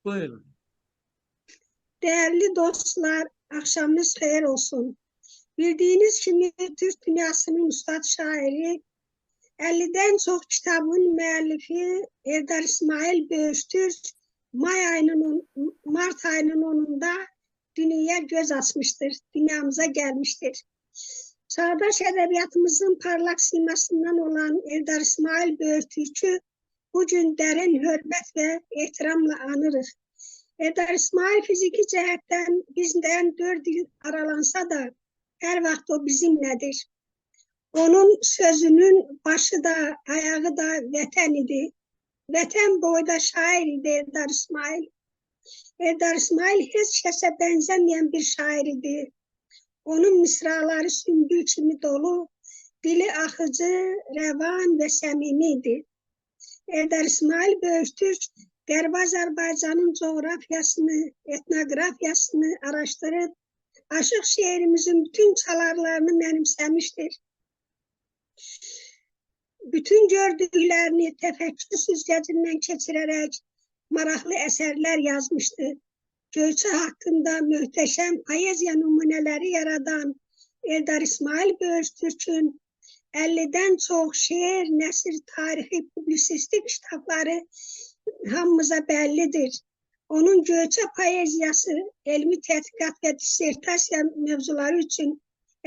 Buyurun. Değerli dostlar, akşamınız hayır olsun. Bildiğiniz gibi Türk dünyasının ustad şairi, 50'den çok kitabın müellifi Erdar İsmail Böğüstürk, Mart ayının 10'unda dünyaya göz açmıştır, dünyamıza gelmiştir. Çağdaş edebiyatımızın parlak simasından olan Erdar İsmail Böğüstürk'ü bugün derin hürmet ve ehtiramla anırıq. Erdar İsmail fiziki cəhətdən bizdən 4 il aralansa da, hər vaxt o bizimlədir. Onun sözünün başı da, ayağı da vətən idi. Vətən boyda şair idi Erdar İsmail. Erdar İsmail heç kəsə bənzəməyən bir şair idi. Onun misraları sümbül kimi dolu, dili axıcı, rəvan və səmimi idi. Erdar İsmail Böğüstürk Qərbi Azərbaycanın coğrafiyasını, etnoqrafiyasını araşdırıb, aşıq şeirimizin bütün çalarlarını mənimsəmişdir. Bütün gördüklərini təfəkkür süzgəcindən keçirərək maraqlı əsərlər yazmışdı. Göyçə haqqında möhtəşəm poeziya nümunələri yaradan Erdar İsmail Böğüstürkün 50'dən çox şeir, nəsr, tarixi, publisistik kitabları hamımıza bəllidir. Onun Göyçə poeziyası, elmi tədqiqat və dissertasiya mövzuları üçün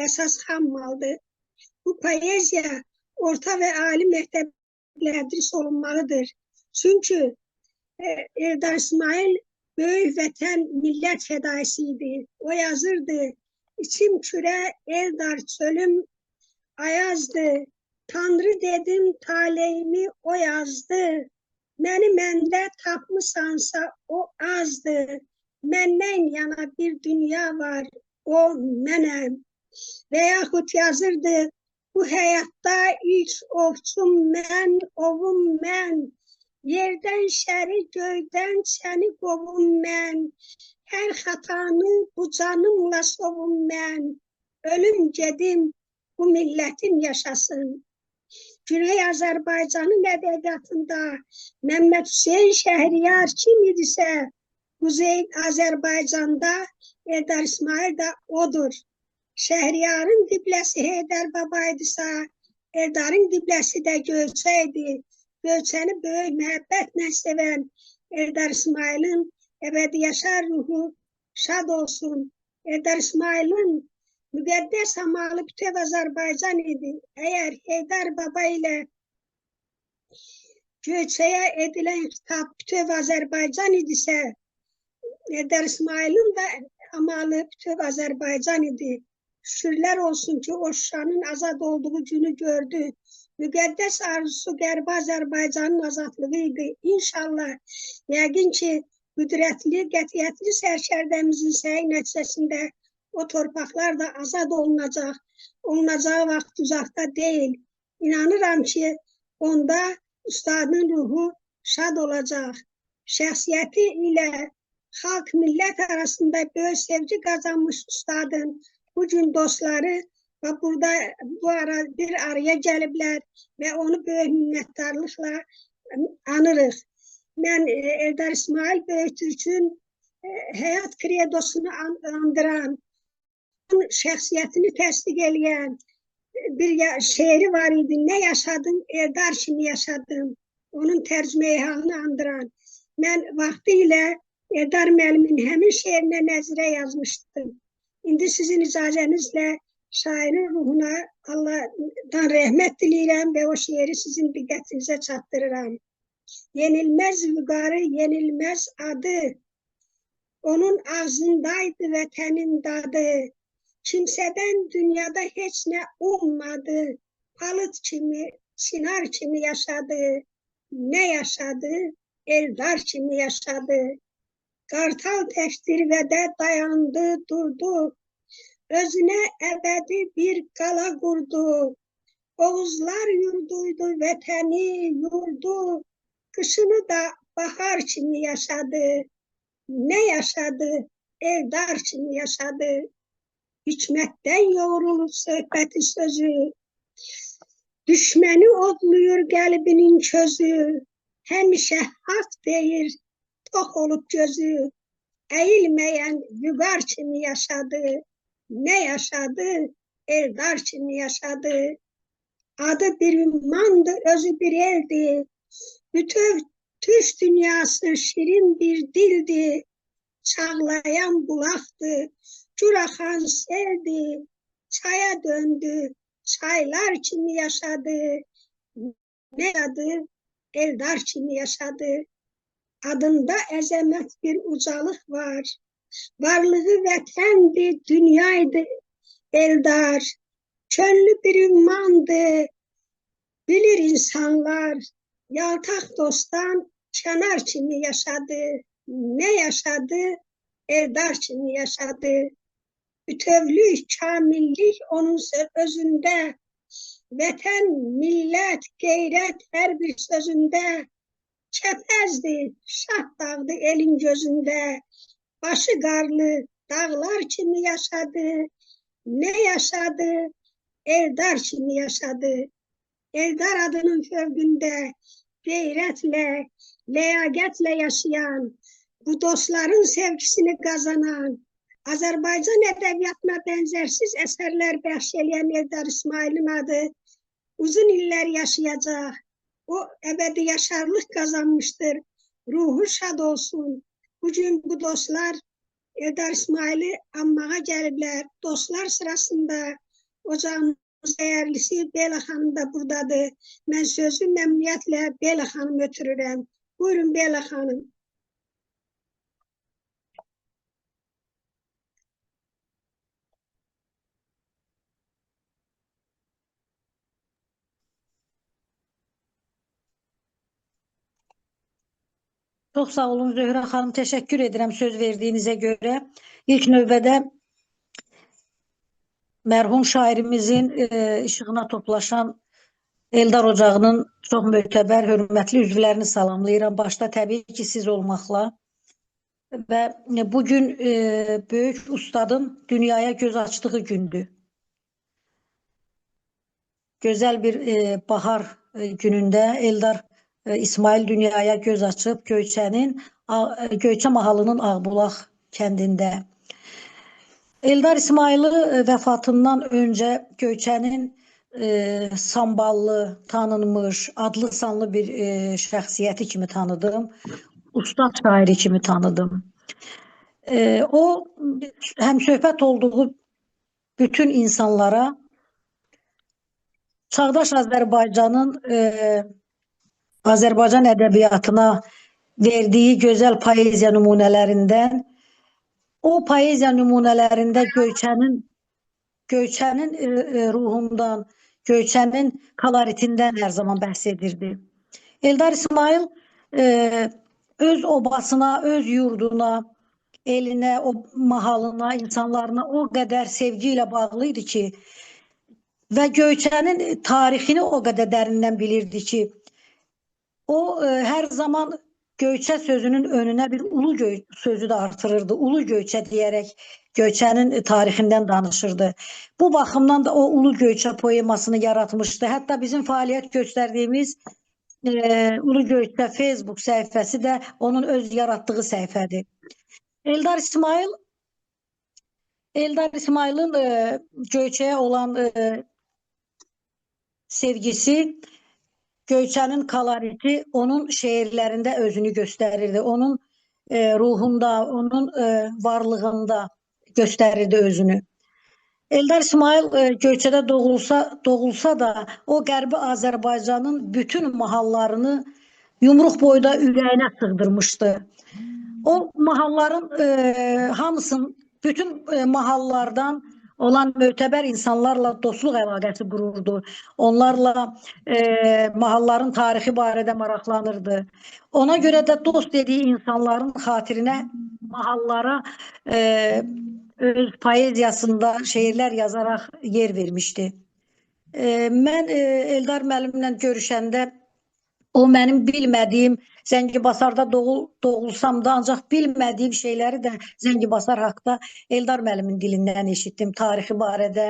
əsas xammaldır. Bu poeziya orta və ali məktəblərdə tədris olunmalıdır. Çünki Erdar İsmail böyük vətən, millət fədaisi idi. O yazırdı, içim kürə, Eldar çölüm ayazdı. Tanrı dedim, taleyimi o yazdı. Məni məndə tapmısansa o azdı. Məndən yana bir dünya var, o mənəm. Və yaxud yazırdı, bu həyatda ilk ovçum mən, ovum mən. Yerdən şəri, göydən çəni qovum mən. Hər xatanı bu canımla sovum mən. Ölüm gedim, bu millətim yaşasın. Güney Azərbaycanın ədəbiyyatında Məmməd Hüseyin Şəhriyar kim idisə, Kuzey Azərbaycanda Erdar İsmail də odur. Şəhriyarın qibləsi Heydər Baba idisə, Erdarın qibləsi də Göyçə idi. Göyçəni böyük məhəbbətlə sevən Erdar İsmailin əbədi yaşar ruhu şad olsun. Erdar İsmailin müqəddəs hamalı bütöv Azərbaycan idi. Əgər Heydər Baba ilə Göyçəyə edilən xitab bütöv Azərbaycan idisə, Erdar İsmailin də hamalı bütöv Azərbaycan idi. Şükürlər olsun ki, o Şuşanın azad olduğu günü gördü. Müqəddəs arzusu Qərbi Azərbaycanın azadlığı idi. İnşallah, yəqin ki, qüdrətli, qətiyyətli sərkərdəmizin səyi nəticəsində o torpaqlar da azad olunacaq. Olunacağı vaxt uzaqda deyil. İnanıram ki, onda ustadın ruhu şad olacaq. Şəxsiyyəti ilə xalq, millət arasında böyük sevgi qazanmış ustadın bugün dostları və burada bir araya gəliblər və onu böyük minnətdarlıqla anırıq. Mən Erdar İsmail Böğüstürkün həyat kredosunu andıran, şəxsiyyətini təsdiq eləyən bir şeiri var idi. Nə yaşadım, Erdar kimi yaşadım. Onun tərcümeyi halını andıran. Mən vaxtı ilə Erdar müəllimin həmin şeirinə nəzirə yazmışdım. İndi sizin icazənizlə şairin ruhuna Allah'dan rəhmət diləyirəm və o şeiri sizin diqqətinizə çatdırıram. Yenilməz vüqarı, yenilməz adı, onun ağzındaydı vətənin dadı. Kimsədən dünyada heç nə olmadı, palıt kimi, çınar kimi yaşadı. Nə yaşadı? Eldar kimi yaşadı. Qartal təşdirvədə dayandı, durdu. Özünə əbədi bir qala qurdu. Oğuzlar yurduydu vətəni, yurdu. Qışını da bahar kimi yaşadı. Nə yaşadı? Eldar kimi yaşadı. Hikmətdən yoğrulur söhbəti sözü. Düşməni odluyur qəlbinin közü. Həmişə haqq deyir, tok olup gözü, eğilmeyen Vüqar kimi yaşadı. Ne yaşadı? Eldar kimi yaşadı. Adı bir ümmandı, özü bir eldi. Bütöv Türk dünyası şirin bir dildi. Çağlayan bulaktı, curahan seldi. Çaya döndü, çaylar kimi yaşadı. Ne adı? Eldar kimi yaşadı. Adında ezemet bir ucalık var. Varlığı vatendi, dünyaydı eldar. Çönlü bir ümmandı, bilir insanlar. Yaltak dosttan Çanar kimi yaşadı. Ne yaşadı? Eldar kimi yaşadı. Bütövlük, kamillik onun özünde. Vətən, millət, qeyrət hər bir sözündə. Kəpəzdi, şah dağdı elin gözündə. Başı qarlı, dağlar kimi yaşadı. Ne yaşadı? Eldar kimi yaşadı. Eldar adının fövqündə qeyrətlə, ləyaqətlə yaşayan, bu dostların sevgisini qazanan, Azərbaycan ədəbiyyatına bənzərsiz əsərlər bəxş eləyən Eldar İsmailin adı uzun illər yaşayacaq. O əbədi yaşarlıq qazanmışdır. Ruhu şad olsun. Bugün bu dostlar Eldar İsmail'i anmağa gəliblər. Dostlar sırasında ocağımız dəyərlisi Beyla xanım da buradadır. Mən sözü məmnuniyyətlə Beyla xanım ötürürəm. Buyurun Beyla xanım. Çox sağ olun Zöhrə xanım, təşəkkür edirəm söz verdiyinizə görə. İlk növbədə mərhum şairimizin işığına toplaşan Eldar Ocağının çox mötəbər, hörmətli üzvlərini salamlayıram. Başda təbii ki siz olmaqla. Və bugün böyük ustadın dünyaya göz açdığı gündür. Gözəl bir bahar günündə Eldar İsmail dünyaya göz açıb Göyçə mahalının Ağbulaq kəndində. Eldar İsmail'i vəfatından öncə Göyçənin samballı, tanınmış, adlı sanlı bir şəxsiyyəti kimi tanıdım. Ustad şairi kimi tanıdım. O həm söhbət olduğu bütün insanlara çağdaş Azərbaycan ədəbiyyatına verdiyi gözəl poeziya nümunələrindən, o poeziya nümunələrində Göyçənin ruhundan, Göyçənin koloritindən hər zaman bəhs edirdi. Eldar İsmail öz obasına, öz yurduna, elinə, o mahalına, insanlarına o qədər sevgi ilə bağlı idi ki, və Göyçənin tarixini o qədər dərindən bilirdi ki, o hər zaman Göyçə sözünün önünə bir Ulu Göy sözü də artırırdı. Ulu Göyçə deyərək Göyçənin tarixindən danışırdı. Bu baxımdan da o Ulu Göyçə poemasını yaratmışdı. Hətta bizim fəaliyyət göstərdiyimiz Ulu Göyçə Facebook səhifəsi də onun öz yaratdığı səhifədir. Eldar İsmail'in Göyçəyə olan sevgisi, Göyçənin koloriti onun şeirlərində özünü göstərirdi. Onun ruhunda, onun varlığında göstərirdi özünü. Eldar İsmail Göyçədə doğulsa da o Qərbi Azərbaycanın bütün mahallarını yumruq boyda ürəyinə sığdırmışdı. O mahalların hamısının, bütün mahallardan olan mötəbər insanlarla dostluq əlaqəsi qururdu. Onlarla mahalların tarixi barədə maraqlanırdı. Ona görə də dost dediyi insanların xatirinə mahallara öz poeziyasında şeirlər yazaraq yer vermişdi. Mən Eldar müəllimlə görüşəndə o mənim bilmədiyim, Zəngibasarda doğulsam da ancaq bilmədiyim şeyləri də Zəngibasar haqda Eldar müəllimin dilindən eşitdim. Tarixi barədə,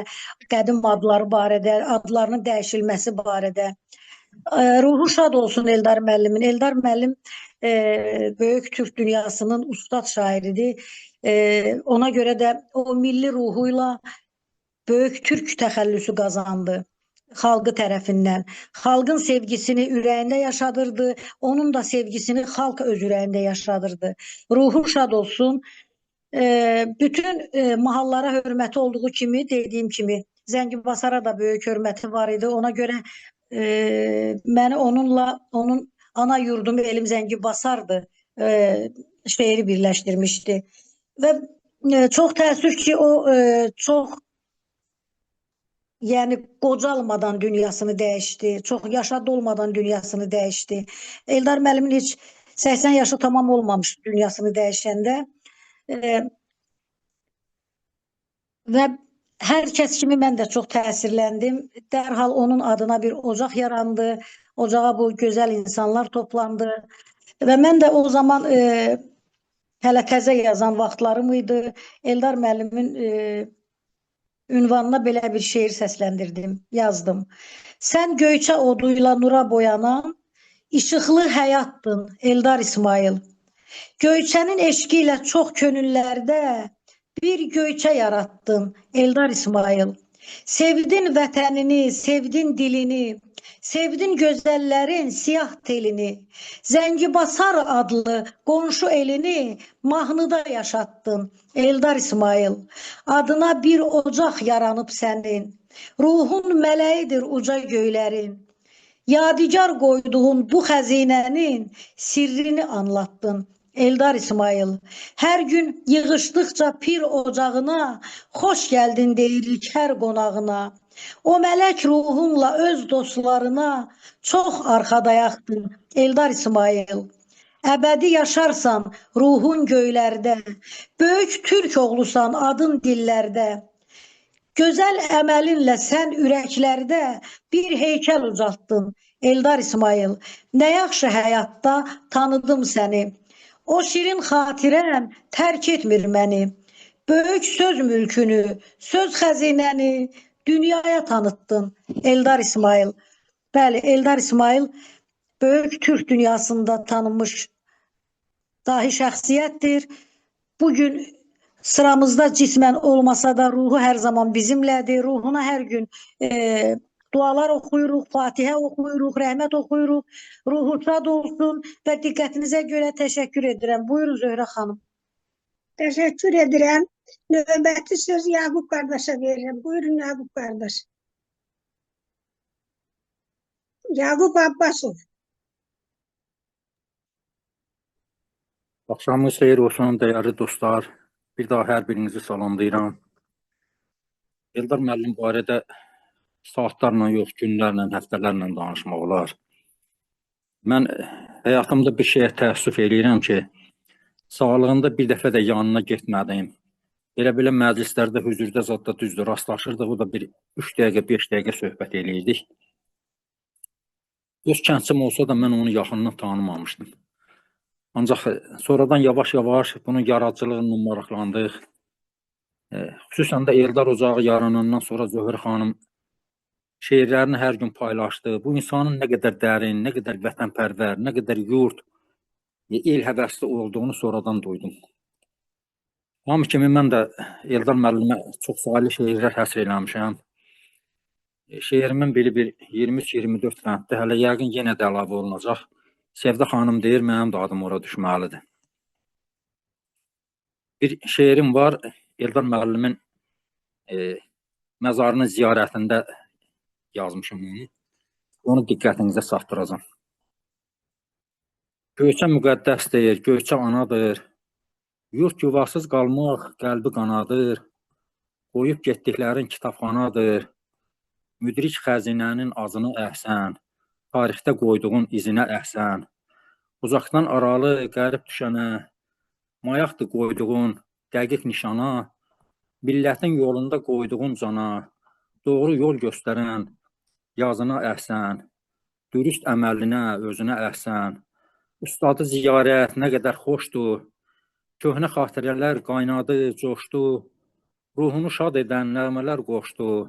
qədim adları barədə, adlarının dəyişilməsi barədə. Ruhu şad olsun Eldar müəllimin. Eldar müəllim Böyük Türk dünyasının ustad şairidir. Ona görə də o milli ruhuyla böyük Türk təxəllüsü qazandı xalqı tərəfindən. Xalqın sevgisini ürəyində yaşadırdı. Onun da sevgisini xalq öz ürəyində yaşadırdı. Ruhu şad olsun. Bütün mahallara hörməti olduğu kimi, dediyim kimi, Zəngibasara da böyük hörməti var idi. Ona görə məni onunla, onun ana yurdum elim Zəngibasardı şeiri birləşdirmişdi. Və çox təəssüf ki, o çox yəni qocalmadan dünyasını dəyişdi. Çox yaşad olmadan dünyasını dəyişdi. Eldar müəllimin heç 80 yaşı tamam olmamış dünyasını dəyişəndə. Və hər kəs kimi mən də çox təsirləndim. Dərhal onun adına bir ocaq yarandı. Ocağa bu gözəl insanlar toplandı. Və mən də o zaman hələ təzə yazan vaxtlarım idi. Eldar müəllimin ünvanına belə bir şeir səsləndirdim, yazdım. Sən göyçə oduyla nura boyanan, işıqlı həyatdın Eldar İsmail. Göyçənin eşqi ilə çox könüllərdə bir göyçə yarattın Eldar İsmail. Sevdin vətənini, sevdin dilini, sevdin gözəllərin siyah telini. Zəngibasar adlı qonşu elini mahnıda yaşattın Eldar İsmail. Adına bir ocaq yaranıb sənin. Ruhun mələyidir uca göylərin. Yadigar qoyduğun bu xəzinənin sirrini anlattın Eldar İsmail. Hər gün yığışdıqca pir ocağına xoş gəldin deyirik hər qonağına. O mələk ruhunla öz dostlarına çox arxadayaqdın Eldar İsmail. Əbədi yaşarsan ruhun göylərdə, böyük türk oğlusan adın dillərdə. Gözəl əməlinlə sən ürəklərdə bir heykəl ucaltdın Eldar İsmail. Nə yaxşı həyatda tanıdım səni. O şirin xatirəm tərk etmir məni. Böyük söz mülkünü, söz xəzinəni dünyaya tanıtdın Eldar İsmail. Bəli, Eldar İsmail böyük Türk dünyasında tanınmış dahi şəxsiyyətdir. Bugün sıramızda cismən olmasa da ruhu hər zaman bizimlədir. Ruhuna hər gün dualar oxuyuruq, Fatihə oxuyuruq, rəhmət oxuyuruq. Ruhu şad olsun və diqqətinizə görə təşəkkür edirəm. Buyurun Zöhrə xanım. Təşəkkür edirəm. Növbəti söz Yaqub qardaşa verirəm. Buyurun Yaqub qardaş. Yaqub Abbasov. Axşamınız xeyir olsun, dəyərli dostlar. Bir daha hər birinizi salamlayıram. Eldar müəllim barədə saatlarla yox, günlərlə, həftələrlə danışmaq olar. Mən həyatımda bir şeyə təəssüf eləyirəm ki, sağlığında bir dəfə də yanına getmədim. Belə məclislərdə, hüzurda zadda düzdür, rastlaşırdıq, o da bir 3 dəqiqə, 5 dəqiqə söhbət eləyirdik. Öz kəndçim olsa da mən onu yaxından tanımamışdım. Ancaq sonradan yavaş-yavaş bunun yaradıcılığından maraqlandıq. Xüsusən də Eldar ocağı yaranandan sonra Zöhrə xanım şeirlərini hər gün paylaşdı. Bu insanın nə qədər dərin, nə qədər vətənpərvər, nə qədər yurt, el həvəsli olduğunu sonradan duydum. Hamı kimi mən də Eldar müəllimə çox saylı şeirlər həsr eləmişəm. Şeirimin biri bir 23-24 bənddir. Hələ yəqin yenə də əlavə olunacaq. Sevdə xanım deyir, mənim də adım ora düşməlidir. Bir şeirim var, Eldar müəllimin məzarının ziyarətində yazmışım onu. Onu diqqətinizə çatdıracağam. Göyçə müqəddəsdir, göyçə anadır. Yurt yuvasız qalmaq qəlbi qanadır. Qoyub getdiklərin kitabxanadır. Müdrik xəzinənin azını əhsən. Tarixdə qoyduğun izinə əhsən. Uzaqdan aralı qərib düşənə, mayaqdır qoyduğun dəqiq nişana, millətin yolunda qoyduğun cana, doğru yol göstərən yazına əhsən, dürüst əməlinə, özünə əhsən. Ustadı ziyarət nə qədər xoşdur, köhnə xatirələr qaynadı, coşdu, ruhunu şad edən nəğmələr qoşdu.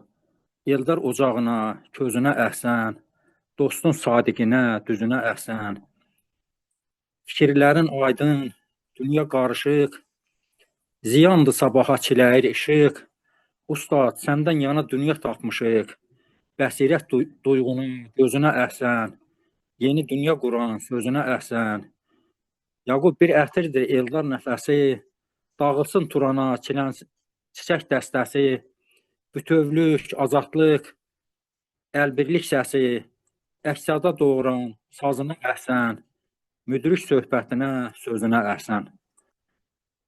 Eldar ocağına, közünə əhsən, dostun sadiqinə, düzünə əhsən. fikirlərin aydın, dünya qarışıq, ziyandır sabaha çiləyir işıq. Ustad, səndən yana dünya tapmışıq, bəsirət duyğunun gözünə əhsən, yeni dünya quran sözünə əhsən. Yaqub bir ətirdir Eldar nəfəsi, dağılsın Turana çiçək dəstəsi, bütövlük, azadlıq, əlbirlik səsi, əksada doğuran sazına əhsən, müdrik söhbətinə, sözünə əhsən.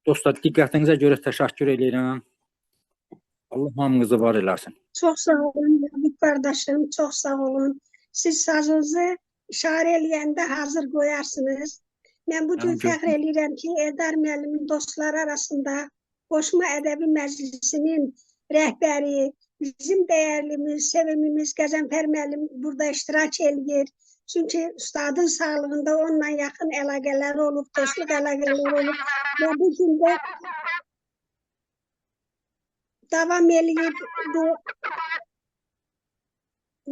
Dostlar, diqqətinizə görə təşəkkür edirəm. Allah hamınızı var eləsin. Çox sağ olun, Yaqub qardaşım, çox sağ olun. Siz sazınızı işarə eləyəndə hazır qoyarsınız. Mən bu gün fəxr edirəm ki, Eldar müəllimin dostları arasında Qoşma Ədəbi Məclisinin rəhbəri, bizim dəyərlimiz, sevimimiz Qəzənfər müəllim burada iştirak eləyir. Çünki ustadın sağlığında onunla yaxın əlaqələri olub, dostluq əlaqələri olub. Və bu gün də davam eləyib.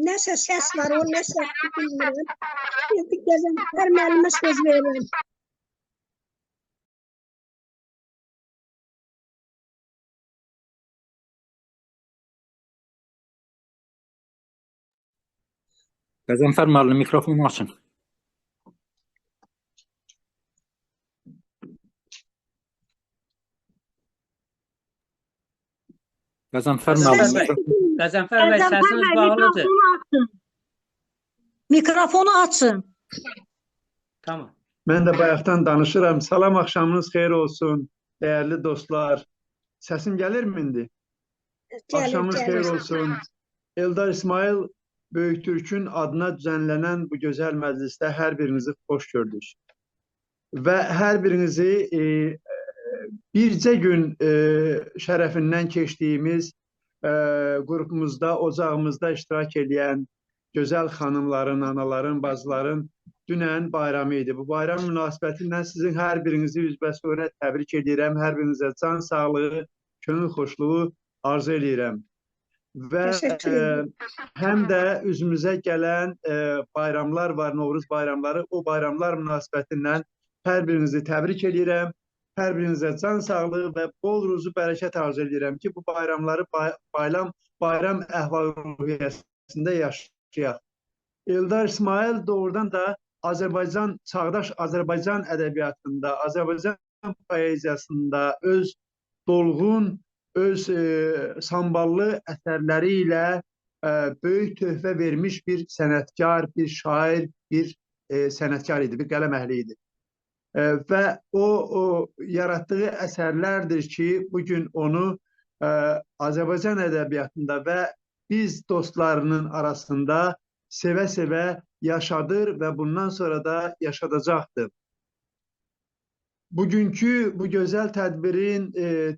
Nəsə səs var, o nəsə bilmirəm. Qəzənfər müəllimə söz verirəm. Qəzənfər müəllim, mikrofonu açın. Qəzənfər müəllim, Qəzənfər bəy, səsiniz bağlıdır. Mikrofonu açın. Tamam. Mən də bayaqdan danışıram. Salam, axşamınız xeyir olsun, dəyərli dostlar. Səsim gəlirmi indi? Axşamınız xeyir olsun. Eldar İsmail Böyüktürk'ün adına düzenlenen bu güzel məclisdə hər birinizi xoş gördük. Və hər birinizi bircə gün şərəfindən keçdiyimiz qrupumuzda, ocağımızda iştirak edən gözəl xanımların, anaların, bacıların dünən bayramı idi. Bu bayram münasibətindən sizin hər birinizi üzbəsörə təbrik edirəm. Hər birinizə can sağlığı, könül xoşluğu arzu edirəm. Və həm də üzümüzə gələn bayramlar var, Novruz bayramları. O bayramlar münasibətindən hər birinizi təbrik edirəm. Hər birinizə can sağlığı və bol ruzu bərəkət arzu edirəm ki, bu bayramları bayram əhval-ruhiyyəsində yaşayaq. Eldar İsmail doğrudan da çağdaş Azərbaycan ədəbiyyatında, Azərbaycan poeziyasında öz dolğun, öz samballı əsərləri ilə böyük töhfə vermiş bir sənətkar, bir şair, bir sənətkar idi, bir qələm əhli idi. Və o yaratdığı əsərlərdir ki, bugün onu Azərbaycan ədəbiyyatında və biz dostlarının arasında sevə-sevə yaşadır və bundan sonra da yaşadacaqdır. Bugünkü bu gözəl tədbirin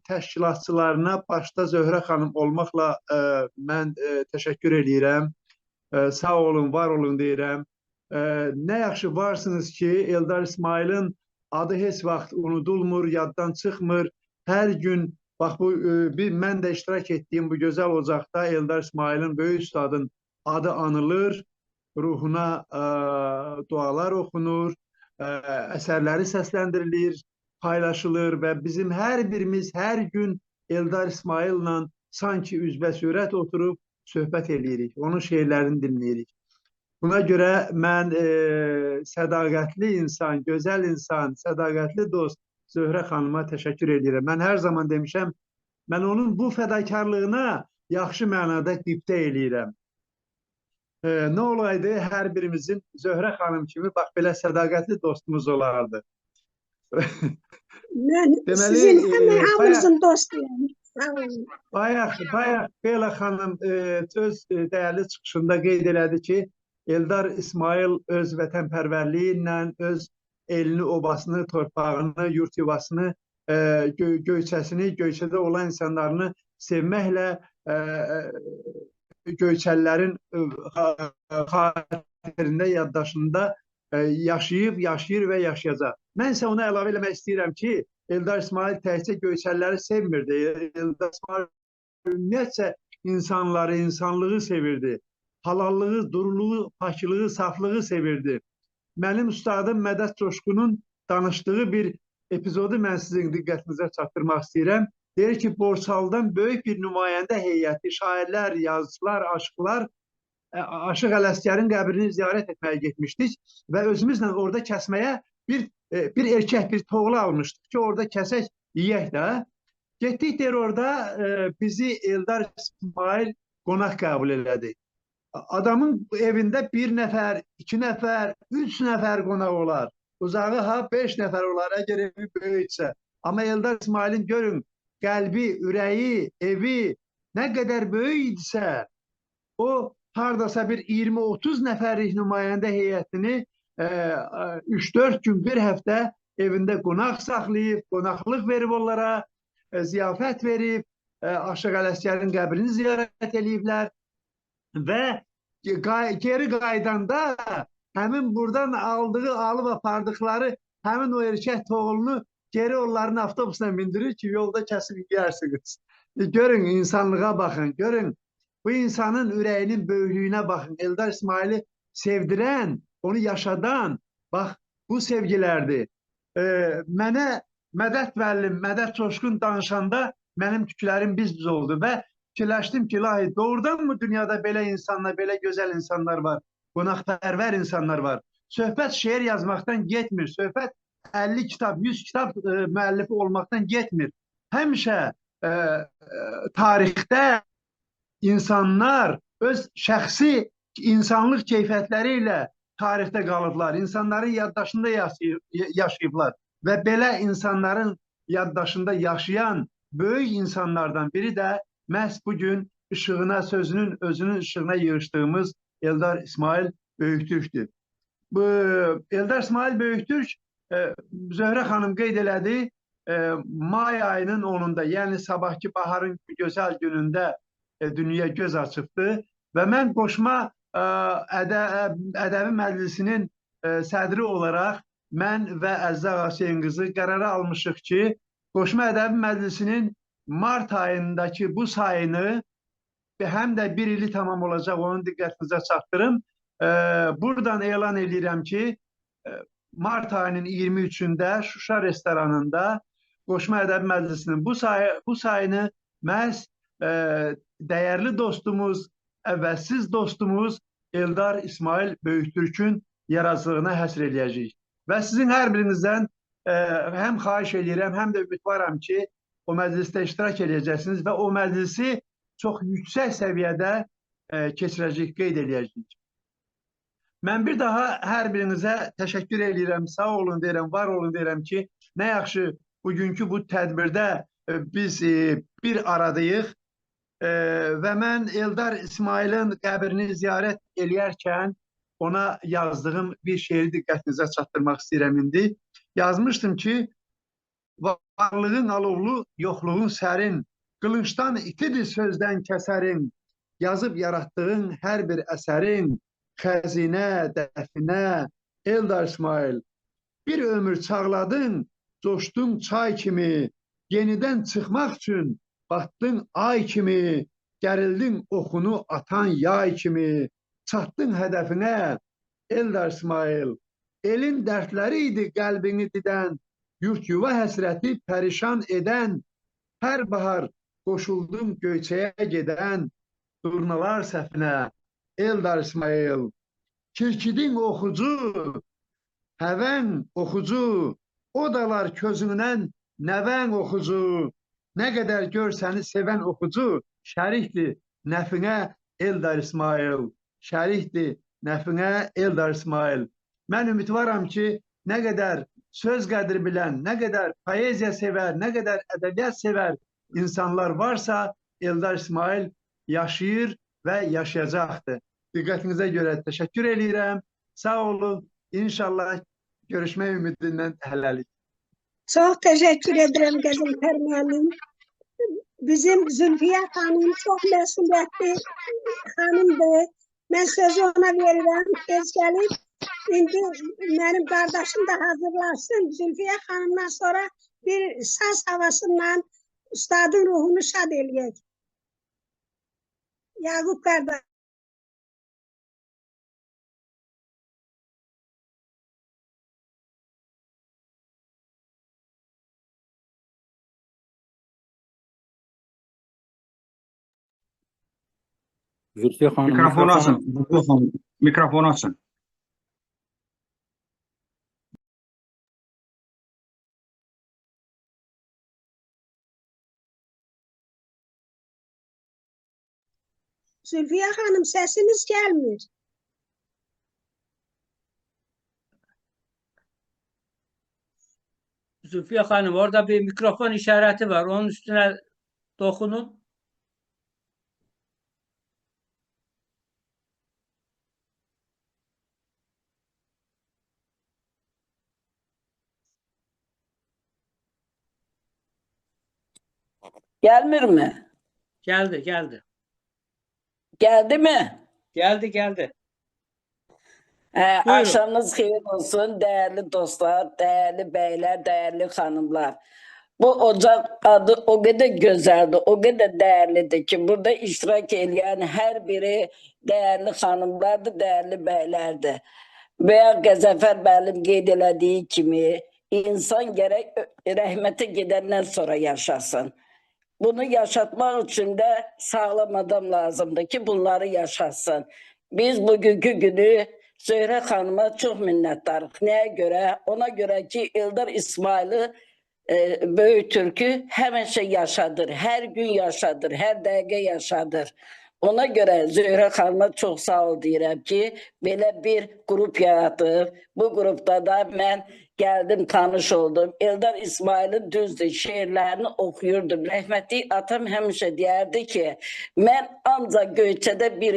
təşkilatçılarına başda Zöhrə xanım olmaqla mən təşəkkür edirəm. Sağ olun, var olun deyirəm. Nə yaxşı varsınız ki, Eldar İsmail'in adı heç vaxt unudulmur, yaddan çıxmır. Hər gün, bax bu, mən də iştirak etdiyim bu gözəl ocaqda Eldar İsmail'in, böyük ustadın adı anılır, ruhuna dualar oxunur, əsərləri səsləndirilir, paylaşılır və bizim hər birimiz hər gün Eldar İsmail'la sanki üzbəsürət oturub söhbət edirik, onun şeirlərini dinləyirik. Buna görə mən sədaqətli insan, gözəl insan, sədaqətli dost Zöhrə xanıma təşəkkür edirəm. Mən hər zaman demişəm, mən onun bu fədakarlığına yaxşı mənada qibtə eləyirəm. Nə olaydı, hər birimizin Zöhrə xanım kimi bax belə sədaqətli dostumuz olardı. Mən sizin hamınızın dostuyum. Bayaq Bela xanım öz dəyərli çıxışında qeyd elədi ki, Eldar İsmail öz vətənpərvərliyi ilə öz elini, obasını, torpağını, yurt yuvasını, göyçəsini, göyçədə olan insanlarını sevməklə Göyçəlilərin xatirində, yaddaşında yaşayıb, yaşayır və yaşayacaq. Mən isə ona əlavə eləmək istəyirəm ki, Eldar İsmail təkcə Göyçəliləri sevmirdi. Eldar İsmail ümumiyyətcə insanları, insanlığı sevirdi. Halallığı, duruluğu, paklığı, saflığı sevirdi. Mənim ustadım Mədət Coşqunun danışdığı bir epizodu mən sizin diqqətinizə çatdırmaq istəyirəm. Deyir ki, Borçalıdan böyük bir nümayəndə heyəti, şairlər, yazıçılar, aşıqlar Aşıq Ələsgərin qəbrini ziyarət etməyə getmişdik və özümüzlə orada kəsməyə bir erkək, bir toğlu almışdıq ki, orada kəsək, yeyək də. Getdik deyir orada bizi Eldar İsmail qonaq qəbul elədi. Adamın evində bir nəfər, 2 nəfər, 3 nəfər qonaq olar. Uzağı 5 nəfər olar əgər evi böyüksə. Amma Eldar İsmailin görün, qəlbi, ürəyi, evi nə qədər böyük idisə, o hardasa bir 20-30 nəfərlik nümayəndə heyətini 3-4 gün, bir həftə evində qonaq saxlayıb, qonaqlıq verib onlara, ziyafət verib, Aşıq Ələsgərin qəbrini ziyarət ediblər və geri qaydanda həmin buradan alıb apardıqları həmin o erkək toğulunu geri onların avtobusuna mindirir ki, yolda kəsib yersiniz. Görün, insanlığa baxın, görün. Bu insanın ürəyinin böyüklüyünə baxın. Eldar İsmail'i sevdirən, onu yaşadan, bax, bu sevgilərdir. Mənə Mədət müəllim, Mədət Coşqun danışanda mənim tüklərim biz-biz oldu və fikirləşdim ki, ilahi, doğrudan mı dünyada belə insanlar, belə gözəl insanlar var, qonaqpərvər insanlar var? Söhbət şeir yazmaqdan getmir, söhbət 50 kitab, 100 kitab müəllifi olmaqdan getmir. Həmişə tarixdə insanlar öz şəxsi insanlıq keyfiyyətləri ilə tarixdə qalıblar, insanların yaddaşında yaşayıblar və belə insanların yaddaşında yaşayan böyük insanlardan biri də məhz bugün işığına, sözünün özünün işığına yığışdığımız Eldar İsmail Böyüktürkdür. Bu Eldar İsmail Böyüktürk Zöhrə xanım qeyd elədi, may ayının 10-unda, yəni sabahki baharın gözəl günündə dünyaya göz açıbdı və mən Qoşma Ədəbi Məclisinin sədri olaraq mən və Əziz Ağaseyın qızı qərara almışıq ki, Qoşma Ədəbi Məclisinin mart ayındakı bu sayını həm də bir ili tamam olacaq, onun diqqətinizə çatdırım. Buradan elan edirəm ki, mart ayının 23-də Şuşa restoranında Qoşma Ədəbi Məclisinin bu sayını məhz dəyərli dostumuz, əvvəlsiz dostumuz Eldar İsmail Böyüktürkün yaradıcılığına həsr edəcəyik. Və sizin hər birinizdən həm xahiş edirəm, həm də ümidvaram ki, o məclisdə iştirak edəcəksiniz və o məclisi çox yüksək səviyyədə keçirəcəyik, qeyd edəcəyik. Mən bir daha hər birinizə təşəkkür edirəm, sağ olun deyirəm, var olun deyirəm ki, nə yaxşı bugünkü bu tədbirdə biz bir aradayıq və mən Eldar İsmailin qəbrini ziyarət eləyərkən ona yazdığım bir şeiri diqqətinizə çatdırmaq istəyirəm indi. Yazmışdım ki, varlığın alovlu, yoxluğun sərin, qılınçdan itidir sözdən kəsərin, yazıb yaratdığın hər bir əsərin, xəzinə, dəfinə, Eldar İsmail, bir ömür çağladın, coşdun çay kimi, yenidən çıxmaq üçün batdın ay kimi, gərildin oxunu atan yay kimi, çatdın hədəfinə, Eldar İsmail, elin dərdləri idi qəlbini didən, yurt yuva həsrəti pərişan edən, hər bahar qoşuldun göyçəyə gedən, durnalar səfinə, Eldar İsmail, kirkidin oxucu, həvən oxucu, o dalar közündən nəvən oxucu, nə qədər gör səni sevən oxucu, şərikdir nəfinə Eldar İsmail, şərikdir nəfinə Eldar İsmail. Mən ümidvaram ki, nə qədər söz qədri bilən, nə qədər poeziya sevər, nə qədər ədəbiyyat sevər insanlar varsa, Eldar İsmail yaşayır və yaşayacaqdır. Diqqətinizə görə təşəkkür edirəm. Sağ olun. İnşallah görüşmək ümidindən hələlik. Çox təşəkkür edirəm Qəzənfər müəllim. Bizim Zülfiyə xanım çox məsuliyyətli xanımdır. Mən sözü ona verirəm, tez gəlib. İndi mənim qardaşım da hazırlarsın. Zülfiyə xanımdan sonra bir saz havasından ustadın ruhunu şad eləyək. Yaqub qardaş. Zülfiyə xanım Mikrofonu açın. Mikrofonu açın. Zülfiyə xanım, səsiniz gəlmir. Zülfiye Hanım, orada bir mikrofon işareti var. Onun üstüne dokunun. Gelmir mi? Geldi, geldi. Geldi mi? Geldi, geldi. Buyurun. Akşamınız hayır olsun değerli dostlar, değerli beyler, değerli hanımlar. Bu ocak adı o kadar güzeldi, o kadar değerliydi ki burada iştirak eden her biri değerli hanımlardı, değerli beylerdi. Veya Gazefer Bəlim qeyd elədiyi kimi insan gerek rəhmətə gedəndən sonra yaşasın. Bunu yaşatmak için de sağlam adam lazımdı ki bunları yaşasın. Biz bugünkü günü Zöhrə xanıma çok minnettarıq. Neye göre? Ona göre ki Eldar İsmail'i Böyük Türk'ü həmişə yaşadır. Her gün yaşadır. Her dəqiqə yaşadır. Ona göre Zöhrə xanıma çok sağ ol deyirəm ki belə bir grup yaratıb. Bu grupta da mən geldim tanış oldum. Eldar İsmail'in düzdür şiirlerini okuyordum. Rahmetli atam hemşe derdi ki ben ancak Göyçe'de bir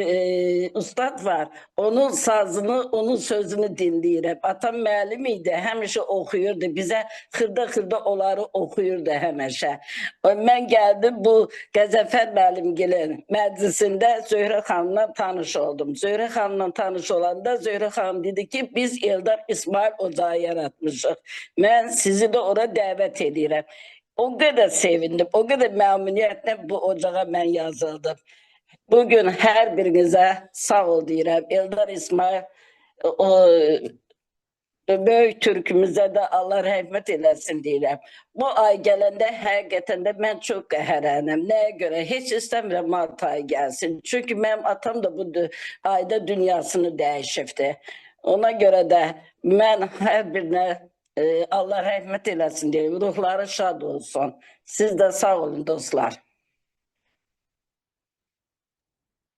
ustad var. Onun sazını, onun sözünü dinleyirəm. Atam müəllim idi. Hemşe okuyordu. Bize xırda onları okuyordu hemşe. Ben geldim bu Gazefer Bəlimgilin meclisinde Zöhrə xanımla tanış oldum. Zöhrə xanımla tanış olanda Zöhrə xanım dedi ki biz Eldar İsmail ocağı yaratmışıq. Ben sizi de oraya davet edirəm. O kadar sevindim, o kadar memnuniyetle bu ocağa ben yazıldım. Bugün her birinize sağ ol deyirəm. Eldar İsmail o Böyük Türk'ümüze de Allah rahmet eylesin deyirəm. Bu ay gələndə həqiqətən də mən çox qəhərənəm. Nəyə görə? Heç istəmirəm Mart ayı gəlsin. Çünki mənim atam da bu ayda dünyasını dəyişibdi. Ona göre de mən her birine Allah rahmet eylesin deyirəm. Ruhları şad olsun. Siz de sağ olun dostlar.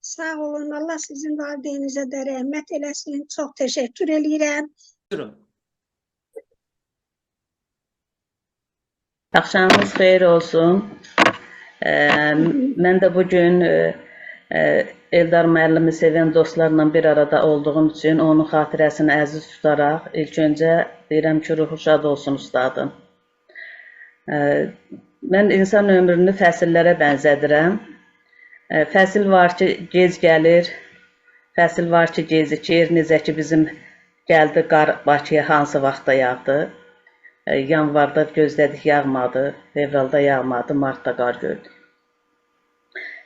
Sağ olun. Allah sizin valideyninize de rahmet eylesin. Çok teşekkür edirəm. Buyurun. Axşamınız xeyir olsun. Mən də bugün Eldar müəllimi sevən dostlarla bir arada olduğum üçün onun xatirəsini əziz tutaraq ilk öncə deyirəm ki, ruhu şad olsun ustadım. Mən insan ömrünü fəsillərə bənzədirəm. Fəsil var ki, gec gəlir, fəsil var ki, gecikir. Necə ki, bizim gəldi qar Bakıya hansı vaxtda yağdı. Yanvarda gözlədik, yağmadı, fevralda yağmadı, martda qar gördük.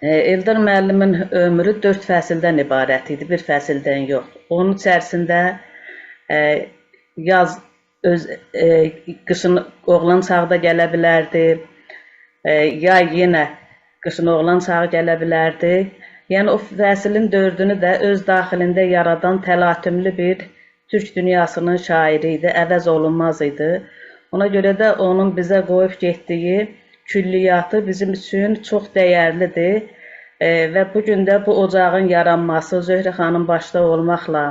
Eldar müəllimin ömrü 4 fəsildən ibarət idi, bir fəsildən yox. Onun içərisində yaz, qışın oğlan çağda gələ bilərdi, yay yenə qışın oğlan çağı gələ bilərdi. Yəni o fəsilin 4-ünü də öz daxilində yaradan təlatümlü bir Türk dünyasının şairi idi, əvəz olunmaz idi. Ona görə də onun bizə qoyub getdiyi külliyatı bizim üçün çox dəyərlidir və bugün də bu ocağın yaranması Zöhrə xanım başda olmaqla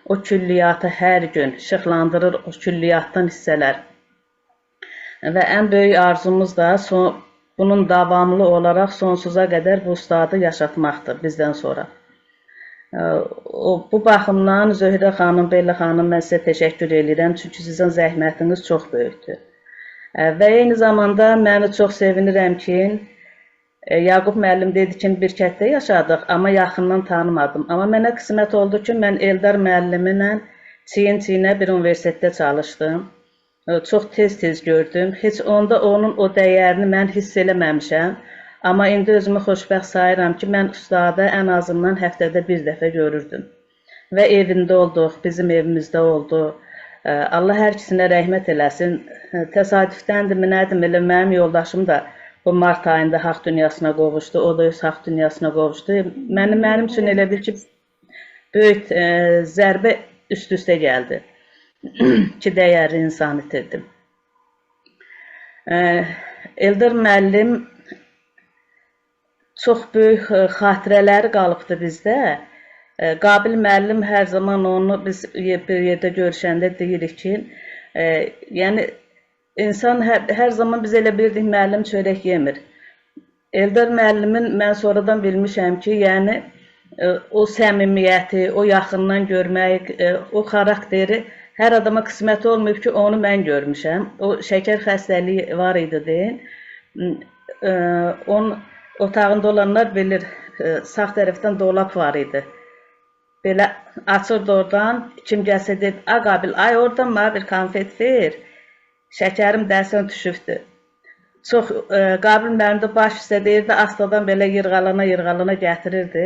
o külliyatı hər gün işıqlandırır, o külliyatdan hissələr. Və ən böyük arzumuz da bunun davamlı olaraq sonsuza qədər bu ustadı yaşatmaqdır bizdən sonra. Bu baxımdan Zöhrə xanım, Beylə xanım, mən sizə təşəkkür edirəm, çünki sizin zəhmətiniz çox böyükdür. Və eyni zamanda məni çox sevinirəm ki, Yaqub müəllim dedi ki, bir kətdə yaşadıq, amma yaxından tanımadım. Amma mənə qismət oldu ki, mən Eldar müəllimlə çiyin-çiyinə bir universitetdə çalışdım. Çox tez-tez gördüm. Heç onda onun o dəyərini mən hiss eləməmişəm. Amma indi özümü xoşbəxt sayıram ki, mən ustadı ən azından həftədə bir dəfə görürdüm. Və evində olduq, bizim evimizdə oldu. Allah hər ikisinə rəhmət eləsin. Təsadüfdəndir, nədir, elə mənim yoldaşım da o mart ayında haqq dünyasına qovuşdu. O da öz haqq dünyasına qovuşdu. Mənim üçün elə bil ki, böyük zərbə üst-üstə gəldi. Ki, dəyərli insan itirdim. Eldar müəllim çox böyük xatirələri qalıbdı bizdə. Qabil müəllim hər zaman onu biz bir yerdə görüşəndə deyirik ki, yəni insan hər zaman biz elə bilirdik müəllim çörək yemir. Eldar müəllimin mən sonradan bilmişəm ki, yəni o səmimiyyəti, o yaxından görmək, o xarakteri hər adama qismət olmayıb ki, onu mən görmüşəm. O şəkər xəstəliyi var idi deyin. Onun otağında olanlar bilir, sağ tərəfdən dolap var idi. Belə açırdı oradan, kim gəlsə dedi, Qabil, ay oradan mənə bir konfet ver, şəkərim dərsən düşübdür. Çox, Qabil mənim də baş üstə deyirdi, astadan belə yırğalana gətirirdi.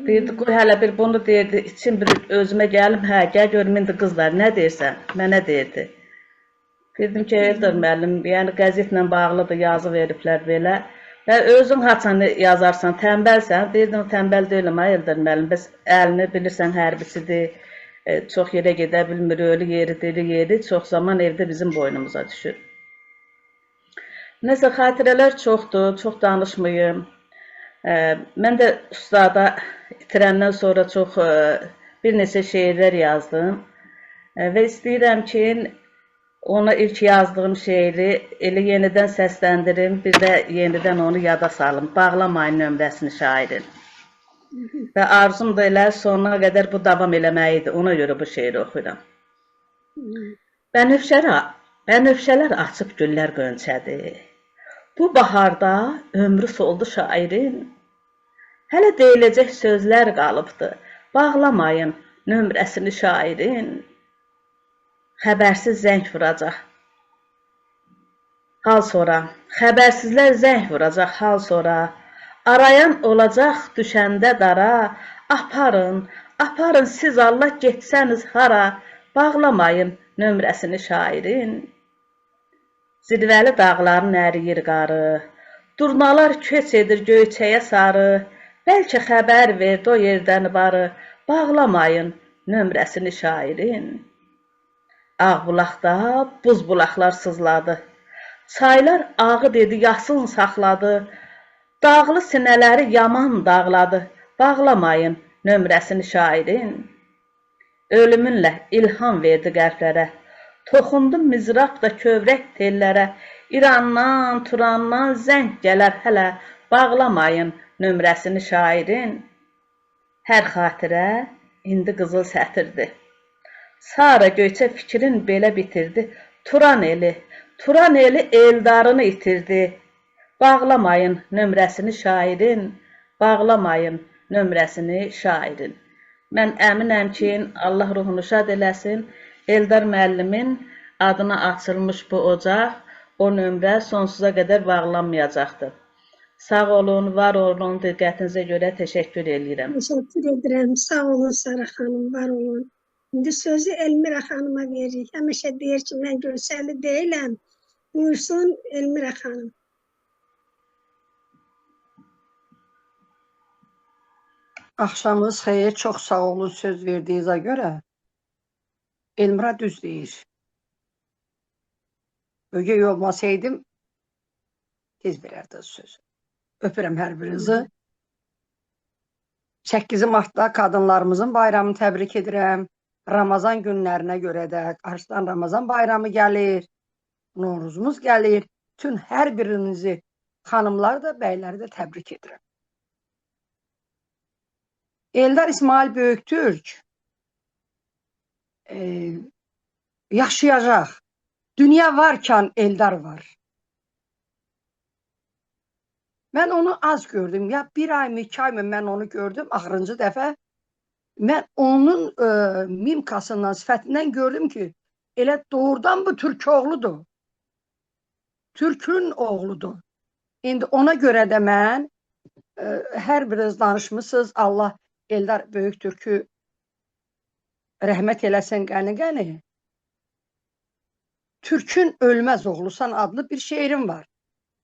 Deyirdi, qoy hələ bir bunu deyirdi, için bir özümə gəlim, gəl görüm indi qızlar, nə deyirsən, mənə deyirdi. Dedim ki, Eldar müəllim, yəni qəzetlə bağlıdır, yazı veriblər belə. Və özün haçanı yazarsan, tənbəlsən, deyirdim, tənbəl deyiləm, Eldar müəllim, bəs əlini bilirsən, hərbisidir, çox yerə gedə bilmir, ölü yeri, diri yeri, çox zaman evdə bizim boynumuza düşür. Nəsə, xatirələr çoxdur, çox danışmayım. Mən də ustada itirəndən sonra çox bir neçə şeirlər yazdım və istəyirəm ki, ona ilk yazdığım şeiri elə yenidən səsləndirim, bir də yenidən onu yada salım. Bağlamayın nömrəsini şairin. Və arzum da elə sonuna qədər bu davam eləməyidir, ona görə bu şeiri oxuyuram. Bənövşələr açıb güllər qönçədir. Bu baharda ömrü soldu şairin. Hələ deyiləcək sözlər qalıbdı, bağlamayın nömrəsini şairin. Xəbərsiz zəng vuracaq, hal sonra, xəbərsizlər zəng vuracaq hal sonra, arayan olacaq düşəndə dara, aparın siz Allah getsəniz hara, bağlamayın nömrəsini şairin. Zirvəli dağların əriyir qarı, durnalar köç edir göyçəyə sarı, bəlkə xəbər verdi o yerdən barı, bağlamayın nömrəsini şairin. Ağbulaqda buz bulaqlar sızladı, çaylar ağı dedi yasın saxladı, dağlı sinələri yaman dağladı, bağlamayın nömrəsini şairin. Ölümünlə ilham verdi qəlblərə, toxundu mizrab da kövrək tellərə, İrandan, Turandan zəng gələr hələ, bağlamayın nömrəsini şairin. Hər xatirə indi qızıl sətirdi. Sara Göyçə fikrin belə bitirdi. Turan eli eldarını itirdi. Bağlamayın nömrəsini şairin, bağlamayın nömrəsini şairin. Mən əminəm ki, Allah ruhunu şad eləsin, Eldar müəllimin adına açılmış bu ocaq, o nömrə sonsuza qədər bağlanmayacaqdır. Sağ olun, var olun, diqqətinizə görə təşəkkür edirəm. Təşəkkür edirəm, sağ olun Sara xanım, var olun. İndi sözü Elmira xanıma veririk. Həmişə deyir ki, mən görsəli deyiləm. Buyursun Elmira xanım. Axşamınız xeyir, çox sağ olun söz verdiyinizə görə. Elmira düz deyir. Ögey olmasaydım, tez verərdiniz söz. Öpürəm hər birinizi. 8 Martda qadınlarımızın bayramını təbrik edirəm. Ramazan günlərinə görə də qarşıdan Ramazan bayramı gəlir. Novruzumuz gəlir. Bütün hər birinizi, xanımlar da, bəyləri də təbrik edirəm. Eldar İsmail Böyüktürk yaşayacaq. Dünya varkən Eldar var. Mən onu az gördüm. Ya bir ay, 2 ay mən onu gördüm. Axırıncı dəfə mən onun mimkasından, sifətindən gördüm ki, elə doğrudan bu Türk oğludur. Türkün oğludur. İndi ona görə də mən hər biriniz danışmışsınız. Allah Eldar Böyüktürkü rəhmət eləsin, qəni-qəni. Türkün Ölmez Oğlusan adlı bir şeirim var.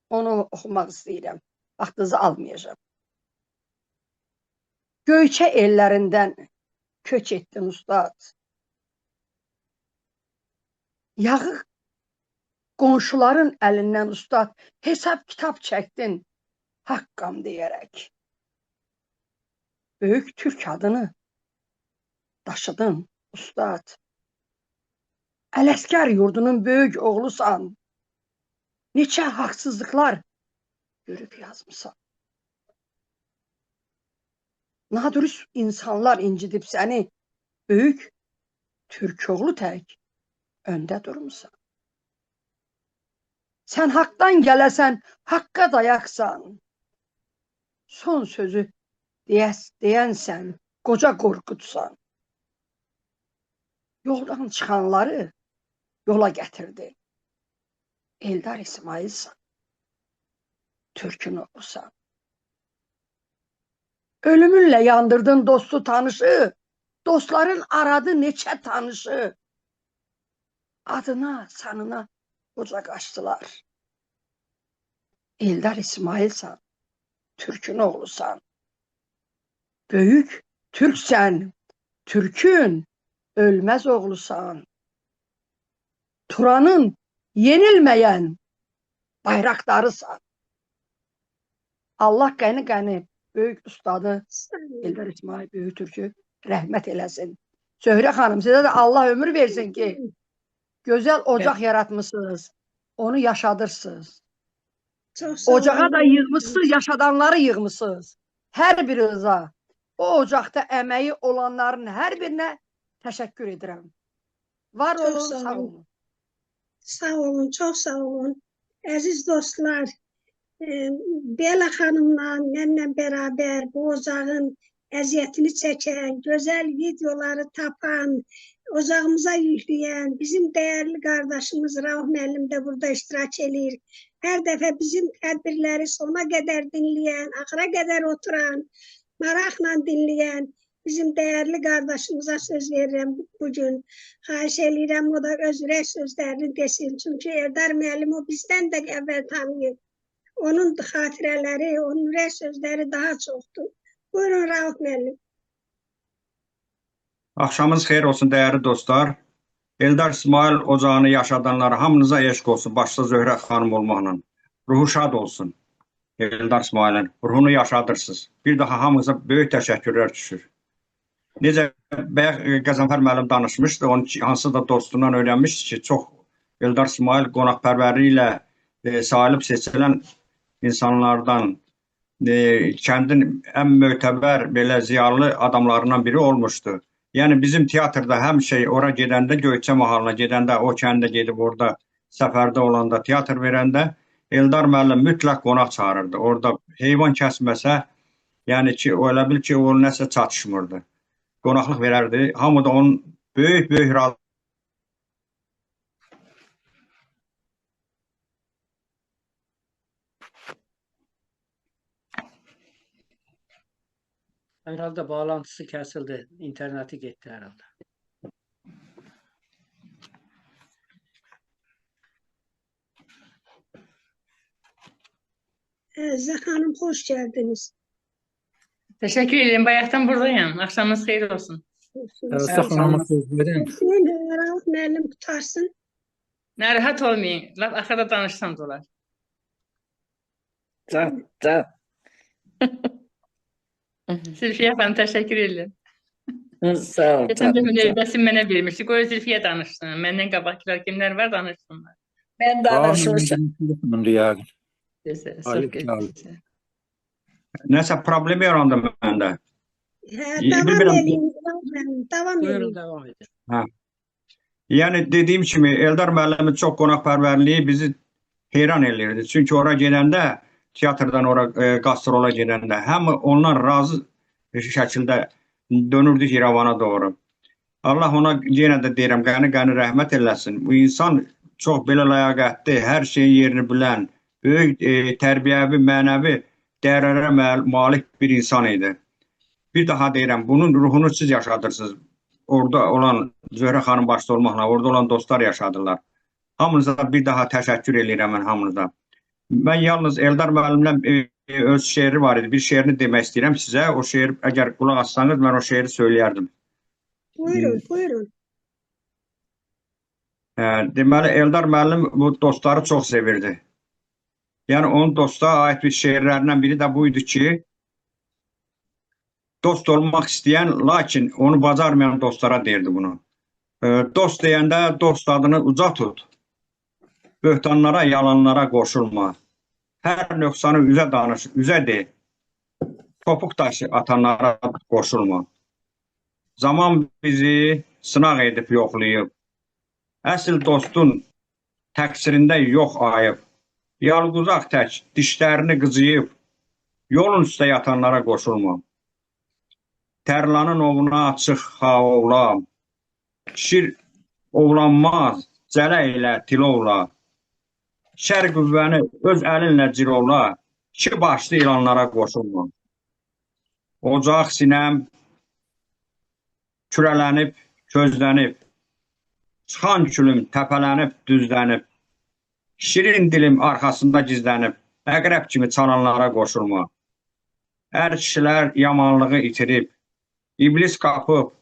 Onu oxumaq istəyirəm. Vaxtınızı almayacağım. Göyçə ellərindən köç etdin ustad. Yağı qonşuların əlindən ustad. Hesab kitab çəkdin haqqam deyərək. Böyük Türk adını daşıdın ustad. Ələsgər yurdunun böyük oğlusan. Neçə haqsızlıqlar görüb yazmısan. Nadürüst insanlar incidib səni. Böyük Türk oğlu tək öndə durmusan. Sən haqdan gələsən, haqqa dayaqsan. Son sözü deyənsən, qoca qorxutsan. Yoldan çıxanları yola gətirdin. Eldar İsmailsan. Türkün oğlusan. Ölümünlə yandırdın dostu tanışı. Dostların aradı neçə tanışı. Adına, sanına qoca qaçdılar. Eldar İsmailsan. Türkün oğlusan. Böyük Türksən. Türkün ölməz oğlusan. Turanın yenilməyən bayraklarısan. Allah qəni böyük ustadı Eldar İsmail Böyük Türkü rəhmət eləsin. Zöhrə xanım, sizə də Allah ömür versin ki, gözəl ocaq yaratmışsınız. Onu yaşadırsınız. Ocağa da yığmışsınız, yaşadanları yığmışsınız. Hər birinizə, o ocaqda əməyi olanların hər birinə təşəkkür edirəm. Var olun, sağ olun. Sağ olun, çox sağ olun. Əziz dostlar, Bela xanımla, mənlə bərabər bu ocağın əziyyətini çəkən, gözəl videoları tapan, ocağımıza yükləyən bizim dəyərli qardaşımız Rauf müəllim də burada iştirak edir. Hər dəfə bizim tədbirləri sona qədər dinləyən, axıra qədər oturan, maraqla dinləyən bizim dəyərli qardaşımıza söz verirəm bugün. Xahiş edirəm, o da öz ürək sözlərini desin. Çünki Eldar müəllim o bizdən də əvvəl tanıyır. Onun xatirələri, onun ürək sözləri daha çoxdur. Buyurun Rauf müəllim. Axşamınız xeyir olsun dəyərli dostlar. Eldar İsmail ocağını yaşadanlara hamınıza eşq olsun, başta Zöhrə xanım olmaqla. Ruhu şad olsun. Eldar İsmail'in ruhunu yaşadırsınız. Bir daha hamınıza böyük təşəkkürlər düşür. Necə Qəzənfər müəllim danışmışdı, onun hansı da dostundan öyrənmişdi ki, çox Eldar İsmail qonaqpərvərliyi ilə sayılıb seçilən insanlardan, kəndin ən mötəbər, belə ziyalı adamlarından biri olmuşdu. Yəni bizim teatrda həmişə ora gedəndə, Göyçə mahalına gedəndə, o kəndə gedib orada səfərdə olanda, teatr verəndə Eldar müəllim mütləq qonaq çağırırdı. Orada heyvan kəsməsə, yəni ki, elə bil ki, o nəsə çatışmırdı. Qonaqlıq verərdi. Hamı da onun böyük razı. Herhalde bağlantısı kesildi. İnterneti gitti herhalde. Əzizə xanım, xoş gəldiniz. Teşekkür ederim. Bayaktan buradayım. Akşamınız hayır olsun. Əziz xanıma söz verin. Rauf müəllim qutarsın. Narahat olmayın. Laf axırda danışsam da olar. Can. Zülfiyə xanım, teşekkür ederim. Sağ ol. Geçen de münevibəsim mənə vermişdi. Qoy Zülfiyə danışsın. Məndən qabaqlar kimlər var danışsınlar. Ben danışmışım. Gözəl, Ali çox Kral. gözəl. Nəsə problemi yarandı məndə. Davam Buyurun edin. devam edin. Yəni dediyim kimi Eldar müəllimin çox qonaqpərvərliyi bizi heyran eləyirdi. Çünki ora gedəndə, teatrdan ora qastrol'a gedəndə, həm ondan razı şəkildə dönürdük İrəvana doğru. Allah ona yenə də deyirəm, qəni rəhmət eləsin. Bu insan çox belə ləyaqətli, hər şeyin yerini bilən, böyük tərbiyəvi, mənəvi dəyərlərə malik bir insan idi. Bir daha deyirəm, bunun ruhunu siz yaşadırsınız. Orada olan Zöhrə xanım başda olmaqla, orada olan dostlar yaşadılar. Hamınıza bir daha təşəkkür edirəm mən hamınıza. Mən yalnız Eldar müəllimlə öz şeiri var idi. Bir şeirini demək istəyirəm sizə. O şeir, əgər qulaq assanız, mən o şeiri söyləyərdim. Buyurun, buyurun. Deməli, Eldar müəllim bu dostları çox sevirdi. Yəni, onun dosta ait bir şeirlərindən biri də buydu ki, dost olmaq istəyən, lakin onu bacarmayan dostlara deyirdi bunu. Dost deyəndə dost adını uca tut. Böhtanlara, yalanlara qoşulma. Hər nöqsanı üzə danış, üzə de. Topuq daşı atanlara qoşulma. Zaman bizi sınaq edib yoxlayıb. Əsl dostun təqsirində yox ayıb. Yalquzaq tək dişlərini qıcıyıb. Yolun üstə yatanlara qoşulma. Tərlanın ovuna açıq havla. Şir ovlanmaz, cələ ilə tilovla. Şər qüvvəni öz əlinlə cirovla. İki başlı ilanlara qoşulma. Ocaq sinəm kürələnib, közlənib. Çıxan külüm təpələnib, düzlənib. Şirin dilim arxasında gizlənib. Əqrəb kimi çalanlara qoşulma. Ər kişilər yamanlığı itirib. İblis qapıb,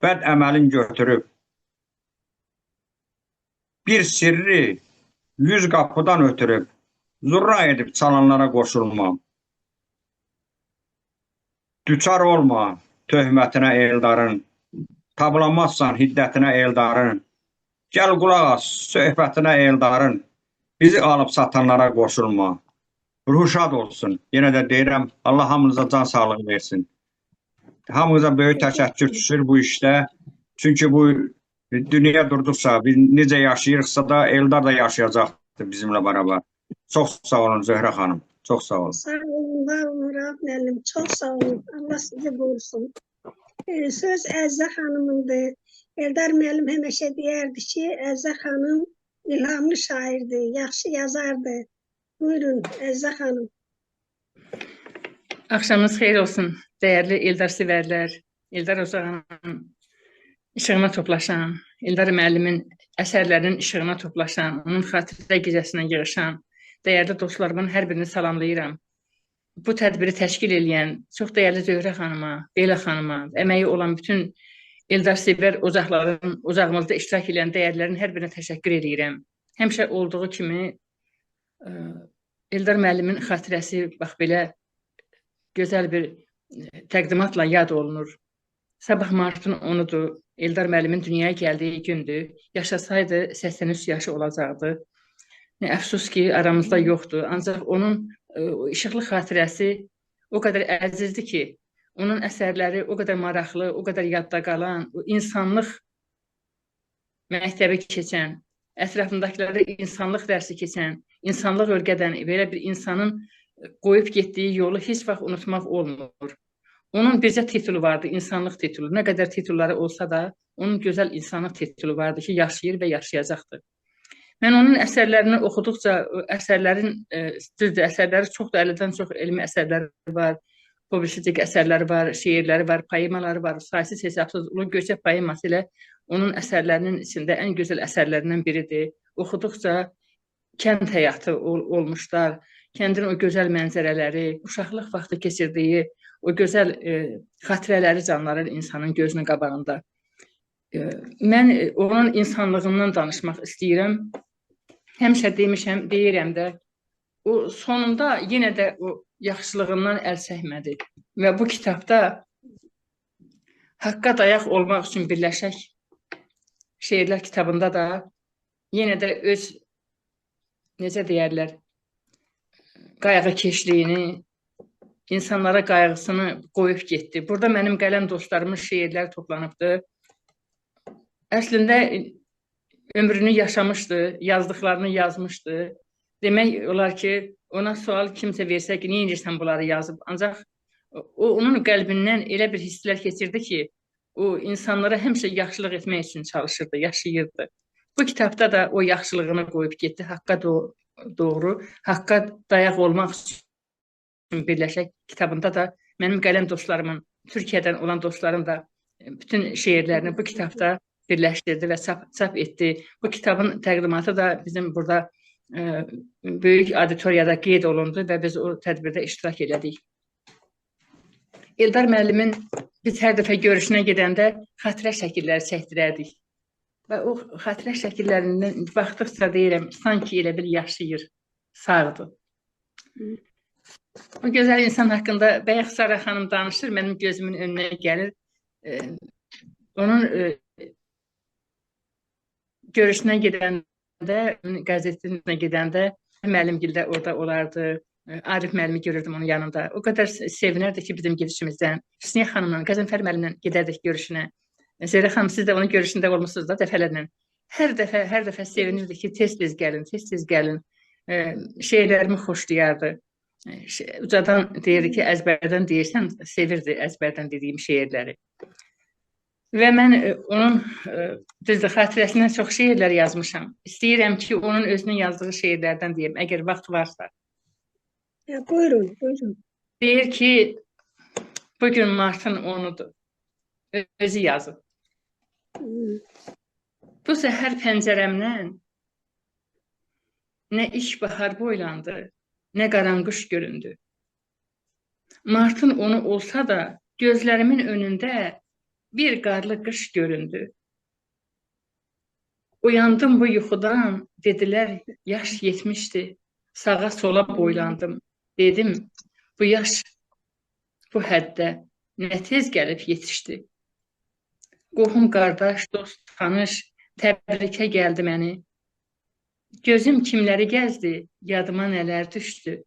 bəd əməlin götürüb. Bir sirri 100 qapıdan ötürüb. Zurra edib çalanlara qoşulma. Düçar olma töhmətinə Eldarın. Tablamazsan hiddətinə Eldarın. Gəl qulaq as söhbətinə Eldarın. Bizi alıb satanlara qoşulma. Ruhu şad olsun. Yenə də deyirəm, Allah hamınıza can sağlığı versin. Hamınıza böyük təşəkkür düşür bu işdə. Çünki bu dünya durduqsa, biz necə yaşayırıqsa da Eldar da yaşayacaqdır bizimlə beraber. Çox sağ olun Zöhrə xanım. Çox sağ olun. Sağ olun, var olun Rauf müəllim. Çox sağ olun. Allah sizi qorusun. Söz Əzzə xanımındır. Eldar müəllim həmişə deyərdi ki, Əzzə xanım ilhamlı şairdir, yaxşı yazardı. Buyurun Əzzə xanım. Axşamınız xeyir olsun, dəyərli Eldar sevərlər, Eldar Ocağının işığına toplaşan, Eldar müəllimin əsərlərinin işığına toplaşan, onun xatirə gecəsinə yığışan, dəyərli dostlarımın hər birini salamlayıram. Bu tədbiri təşkil edən çox dəyərli Zöhrə xanıma, Beylə xanıma, əməyi olan bütün Eldar sevər ocağımızda iştirak edən dəyərlərin hər birinə təşəkkür edirəm. Həmişə olduğu kimi Eldar müəllimin xatirəsi bax belə gözəl bir təqdimatla yad olunur. Sabah martın 10-udur. Eldar müəllimin dünyaya gəldiyi gündür. Yaşasaydı 83 yaşı olacaqdı. Əfsus ki, aramızda yoxdur. Ancaq onun işıqlı xatirəsi o qədər əzizdir ki, onun əsərləri o qədər maraqlı, o qədər yadda qalan, o insanlıq məktəbi keçən, ətrafındakiləri insanlıq dərsi keçən, insanlıq ölkədən belə bir insanın qoyub getdiyi yolu heç vaxt unutmaq olmur. Onun bircə titulu vardı, insanlıq titulu. Nə qədər titulları olsa da, onun gözəl insanlıq titulu vardı ki, yaşayır və yaşayacaqdır. Mən onun əsərlərini oxuduqca, əsərləri çoxdur, 50-dən çox elmi əsərləri var, publisistik əsərləri var, şeirləri var, poemaları var, saysız hesabsız Ulu Göyçək poeması ilə onun əsərlərinin içində ən gözəl əsərlərindən biridir. Oxuduqca kənd həyatı olmuşlar, kəndin o gözəl mənzərələri, uşaqlıq vaxtı keçirdiyi o gözəl xatirələri canlanır insanın gözünün qabağında. Mən onun insanlığından danışmaq istəyirəm. Həmişə demişəm, deyirəm də, o sonunda yenə də o yaxşılığından əl çəkmədi. Və bu kitabda haqqa dayaq olmaq üçün birləşək şeirlər kitabında da yenə də öz, necə deyərlər, qayğıkeşliyini, insanlara qayğısını qoyub getdi. Burada mənim qələm dostlarımın şeirləri toplanıbdır. Əslində ömrünü yaşamışdı, yazdıqlarını yazmışdı. Demək olar ki, ona sual kimsə versə ki, niyə edirsən bunları yazıb? Ancaq onun qəlbindən elə bir hisslər keçirdi ki, o insanlara həmişə yaxşılıq etmək üçün çalışırdı, yaşayırdı. Bu kitabda da o yaxşılığını qoyub getdi, haqqa doğru, haqqa dayaq olmaq üçün birləşək kitabında da mənim qələm dostlarımın, Türkiyədən olan dostlarım da bütün şeirlərini bu kitabda birləşdirdi və çap etdi. Bu kitabın təqdimatı da bizim burada böyük auditoriyada qeyd olundu və biz o tədbirdə iştirak elədik. Eldar müəllimin biz hər dəfə görüşünə gedəndə xatirə şəkilləri çəkdirərdik. Və o xatirə şəkillərindən baxdıqca deyirəm, sanki elə bil yaşayır, sağdır. Bu gözəl insan haqqında bayaq Sara xanım danışır, mənim gözümün önünə gəlir. Onun görüşünə gedəndə, qəzetinə gedəndə müəllimgil də orada olardı. Arif müəllimi görürdüm onun yanında. O qədər sevinərdi ki, bizim gedişimizdən. Hüsniyə xanımla, Qəzənfər müəllimlə gedərdik görüşünə. Zəhra xanım, siz də onun görüşündə olmuşsunuz da dəfələrlə. Hər dəfə sevinirdi ki, tez-tez gəlin. Şeylərimi xoşlayardı. Ucadan deyirdi ki, əzbərdən deyirsən, sevirdi əzbərdən dediyim şeirləri. Və mən onun düzdür, xatirəsindən çox şeirlər yazmışam. İstəyirəm ki, onun özünün yazdığı şeirlərdən deyim, əgər vaxt varsa. Buyurun. Deyir ki, bugün martın 10'udur. Özü yazıb. Bu səhər pəncərəmdən nə ilkbahar boylandı, nə qaranquş göründü. Martın 10'u olsa da gözlərimin önündə bir qarlı qış göründü. Uyandım bu yuxudan, dedilər yaş yetmişdi, sağa sola boylandım. Dedim, bu yaş bu həddə nə tez gəlib yetişdi. Qohum, qardaş, dost, tanış, təbrikə gəldi məni. Gözüm kimləri gəzdi, yadıma nələr düşdü.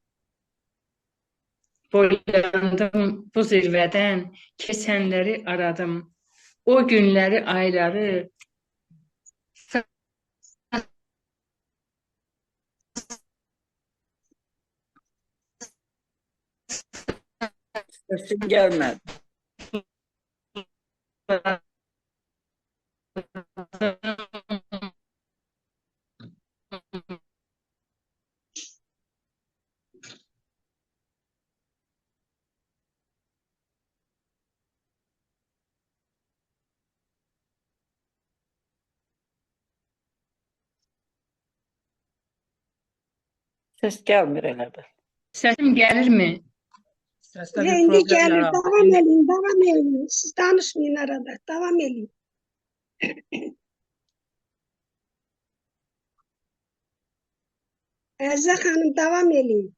Boylandım bu zirvədən, keçənləri aradım. O günləri, ayları Sesim gəlmədi. Ses gəlmir elə də. Səsim gəlirmi? İndi gəlir, davam edin. Siz danışmayın arada, davam edin. Əzizə xanım, davam edin.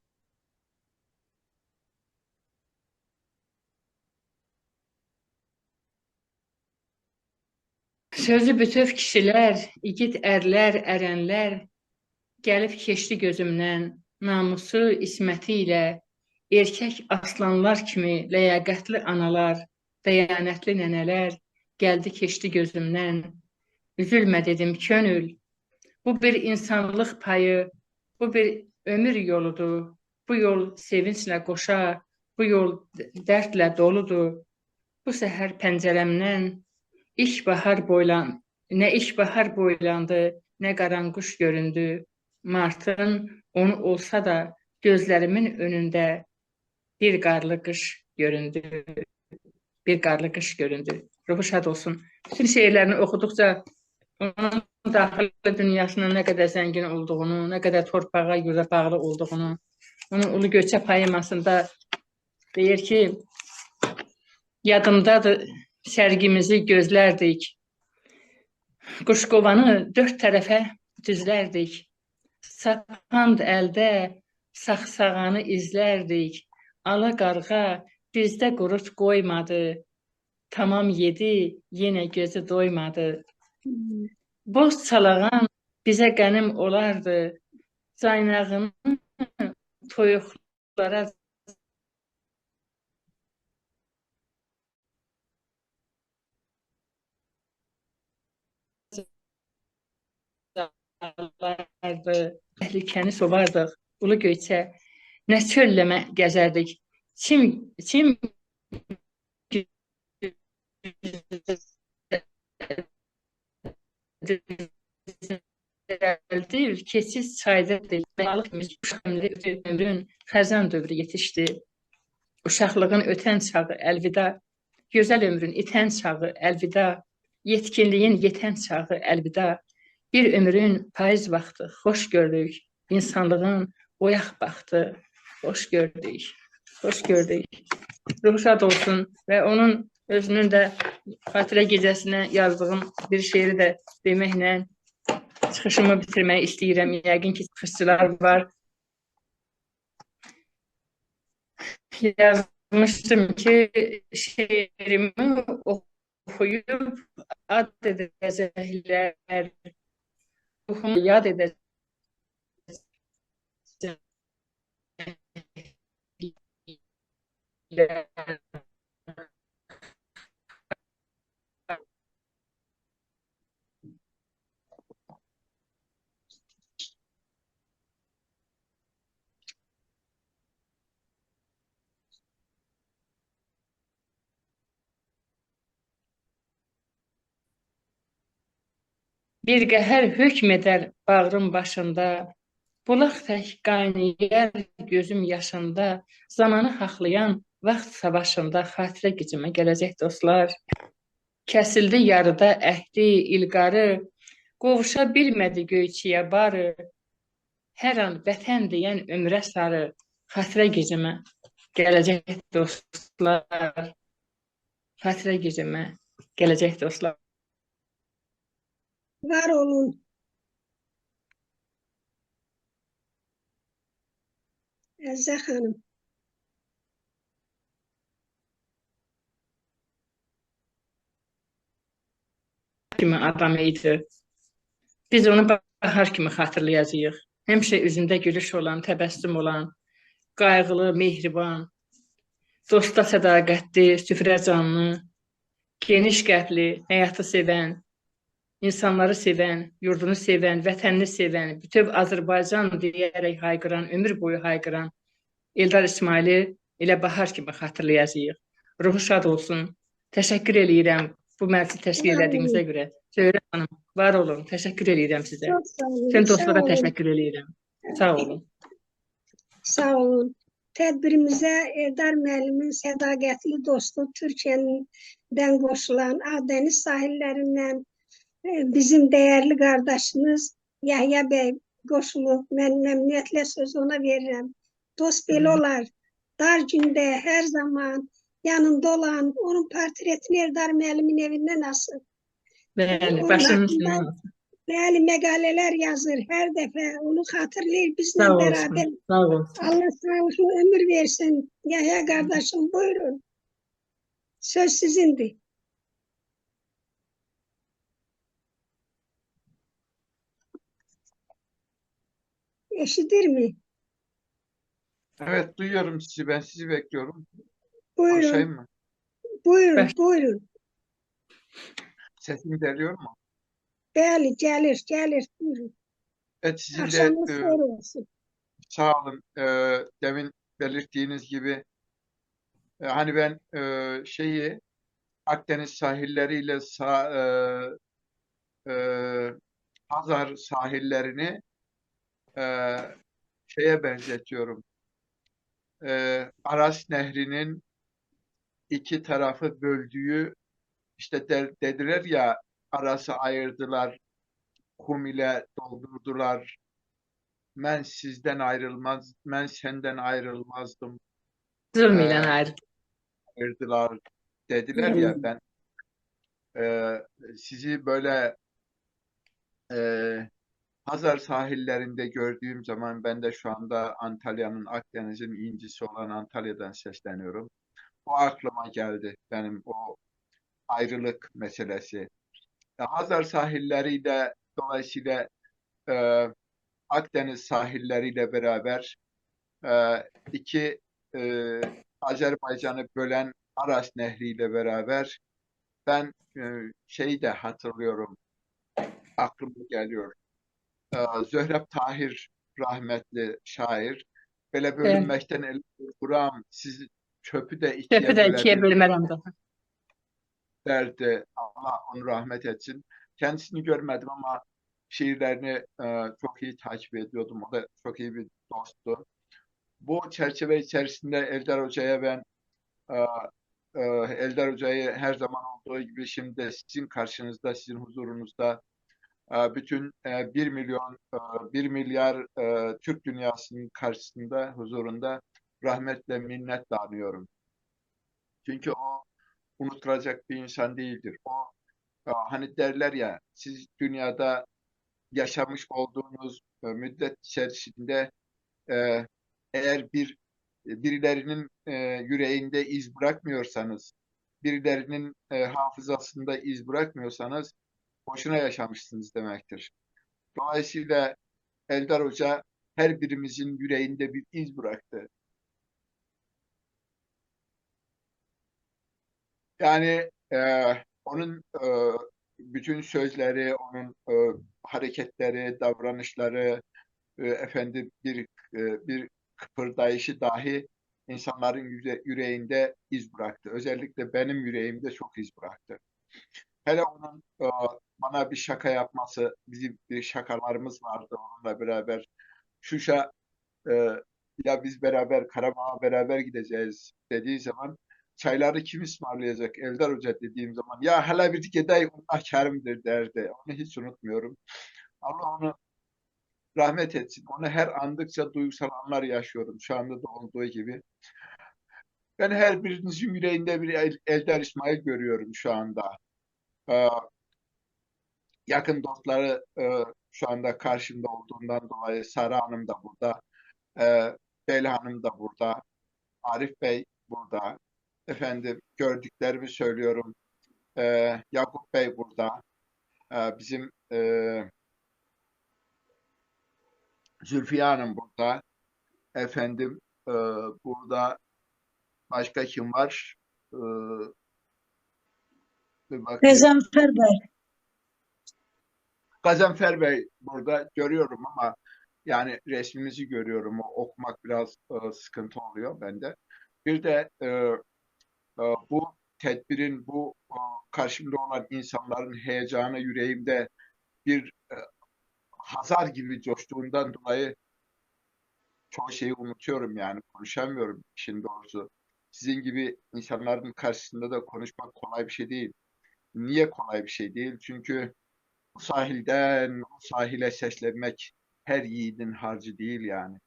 Sözü bütöv kişilər, igid ərlər, ərənlər gəlib keçdi gözümdən, namusu, isməti ilə, erkək aslanlar kimi ləyaqətli analar, dəyanətli nənələr gəldi keçdi gözümdən. Üzülmə dedim könül, bu bir insanlıq payı, bu bir ömür yoludur, bu yol sevinclə qoşa, bu yol dərdlə doludur. Bu səhər pəncərəmdən nə ilkbahar boylandı, nə qaranquş göründü. Martın 10'u olsa da gözlərimin önündə bir qarlı qış göründü. Ruhu şad olsun. Bütün şeirlərini oxuduqca onun daxili dünyasının nə qədər zəngin olduğunu, nə qədər torpağa, yurda bağlı olduğunu, onun Ulu Göçə poemasında deyir ki, yadımdadır, sərgimizi gözlərdik. Quşqovanı 4 tərəfə düzlərdik. Sapand əldə saxsağanı izlərdik. Ala qarğa bizdə qurut qoymadı. Tamam yedi, yenə gözü doymadı. Boz çalağan bizə qənim olardı. Caynağını toyuqlara təhlükəni sovardıq, Ulu Göyçə, nə çölləmə gəzərdik. Çim keçiz çaydadır. Balıq ömrün xəzan dövrü yetişdi. Uşaqlığın ötən çağı əlvida, gözəl ömrün itən çağı əlvida. yetkinliyin yetən çağı əlvida. Bir ömrün payız vaxtı xoş gördük. İnsanlığın oyaq baxtı. Xoş gördük. Xoş gördük. Ruhu şad olsun və onun özünün də xatirə gecəsinə yazdığım bir şeiri də deməklə çıxışımı bitirmək istəyirəm. Yəqin ki, çıxışçılar var. Yazmışdım ki, şeirimi oxuyub ad edəcəklər, ruhumu yad edəcəklər. Bir qəhər hökm edər bağrım başında, bulaq tək qaynayar gözüm yaşında, zamanı haqlayan vaxt savaşında xatirə gücümə gələcək dostlar. Kəsildi yarıda əhdi ilqarı, qovuşa bilmədi göyçiyə barı, hər an vətən deyən ömrə sarı, xatirə gücümə gələcək dostlar. Xatirə gücümə gələcək dostlar. Var olun. Əzzə xanım. Kimi adam idi. Biz onu bahar kimi xatırlayacağıq. Həmişə üzündə gülüş olan, təbəssüm olan, qayğılı, mehriban, dosta sədaqətli, süfrə canlı, geniş qəlbli, həyatı sevən, insanları sevən, yurdunu sevən, vətənini sevən, bütöv Azərbaycan deyərək hayqıran, ömür boyu hayqıran Eldar İsmaili elə bahar kimi xatırlayacağıq. Ruhu şad olsun. Təşəkkür eləyirəm bu məclisi təşkil elədiyinizə görə. Zöhrə xanım, var olun. Təşəkkür eləyirəm sizə. Çox sağ olun. Bütün dostlara Sağ olun. təşəkkür eləyirəm. Sağ olun. Sağ olun. Tədbirimizə Eldar müəllimin sədaqətli dostu Türkiyədən qoşulan Ağdəniz sahillərindən bizim dəyərli qardaşımız Yahya bəy qoşulub. Mən məmnuniyyətlə sözü ona verirəm. Dost belə olar. Dar gündə hər zaman yanında olan, onun portretini Eldar müəllimin evindən asır. Bəli, başının üstünə olsun. Bəli, məqalələr yazır hər dəfə. Onu xatırlayır bizlə Sağ olsun. bərabər. Sağ olsun. Allah sağlıklı ömür versin. Yahya qardaşım buyurun. Söz sizindir. Eşidir mi? Evet, duyuyorum sizi. Ben sizi bekliyorum. Buyurun. Konuşayım mı? Buyurun, buyurun. Sesim geliyor mu? Bəli, gəlir. Buyurun. Evet, sizin de Akşamınız xeyir olsun. sağ olun. Demin belirttiğiniz gibi hani ben Akdeniz sahilleriyle Hazar sahillerini şeye benzetiyorum. Aras Nehri'nin iki tarafı böldüğü, işte dediler ya, Aras'ı ayırdılar, kum ile doldurdular. Ben sizden ayrılmaz, ben senden ayrılmazdım. Zulm ilə Ayırdılar dediler ya, ben sizi böyle Hazar sahillerinde gördüğüm zaman, ben de şu anda Antalya'nın, Akdeniz'in incisi olan Antalya'dan sesleniyorum. O aklıma geldi, benim o ayrılık meselesi. Hazar sahilleriyle, dolayısıyla Akdeniz sahilleriyle beraber iki Azerbaycan'ı bölen Aras Nehri ile beraber ben şeyi de hatırlıyorum, aklıma geliyor. Zöhrep Tahir rahmetli şair, böyle bölünməkdən elə vuram, siz çöpü de ikiye bölmərəm də. derdi. Allah onu rahmet etsin. Kendisini görmedim ama şiirlerini çok iyi takip ediyordum. O da çok iyi bir dosttu. Bu çerçeve içerisinde Eldar Hoca'ya ben Eldar Hoca'yı her zaman olduğu gibi şimdi de sizin karşınızda, sizin huzurunuzda bütün 1 milyar Türk dünyasının karşısında, huzurunda rahmetle, minnetle anıyorum. Çünkü o unutulacak bir insan değildir. O hani derler ya, siz dünyada yaşamış olduğunuz müddet içerisinde e, eğer birilerinin yüreğinde iz bırakmıyorsanız, birilerinin hafızasında iz bırakmıyorsanız boşuna yaşamışsınız demektir. Dolayısıyla Eldar Hoca her birimizin yüreğinde bir iz bıraktı. Yani onun bütün sözleri, onun hareketleri, davranışları, efendim bir kıpırdayışı dahi insanların yüreğinde iz bıraktı. Özellikle benim yüreğimde çok iz bıraktı. Hele onun bana bir şaka yapması, bizim bir şakalarımız vardı onunla beraber. Şuşa e, ya biz beraber Karabağ'a beraber gideceğiz dediği zaman çayları kim ısmarlayacak Eldar Hoca dediğim zaman ya hele bir gidey Allah kârımdır derdi. Onu hiç unutmuyorum. Allah onu rahmet etsin. Onu her andıkça duygusal anlar yaşıyorum. Şu anda da olduğu gibi. Ben her birinizin yüreğinde bir Eldar İsmail görüyorum şu anda. Ee, Yakın dostları şu anda karşımda olduğundan dolayı Sara Hanım da burada, Beyla Hanım da burada, Arif Bey burada. Efendim gördüklerimi söylüyorum. Yakup Bey burada. Bizim Zülfiye Hanım burada. Efendim burada başka kim var? Bir bakayım. Gazanfer Bey. Gazanfer Bey burada görüyorum ama yani resminizi görüyorum. Okumak biraz sıkıntı oluyor bende. Bir de bu tedbirin, bu karşımda olan insanların heyecanı yüreğimde bir hazar gibi coştuğundan dolayı çoğu şeyi unutuyorum yani konuşamıyorum işin doğrusu. Sizin gibi insanların karşısında da konuşmak kolay bir şey değil. Niye kolay bir şey değil? Çünkü bu sahilden o sahile seslenmek her yiğidin harcı değil yani.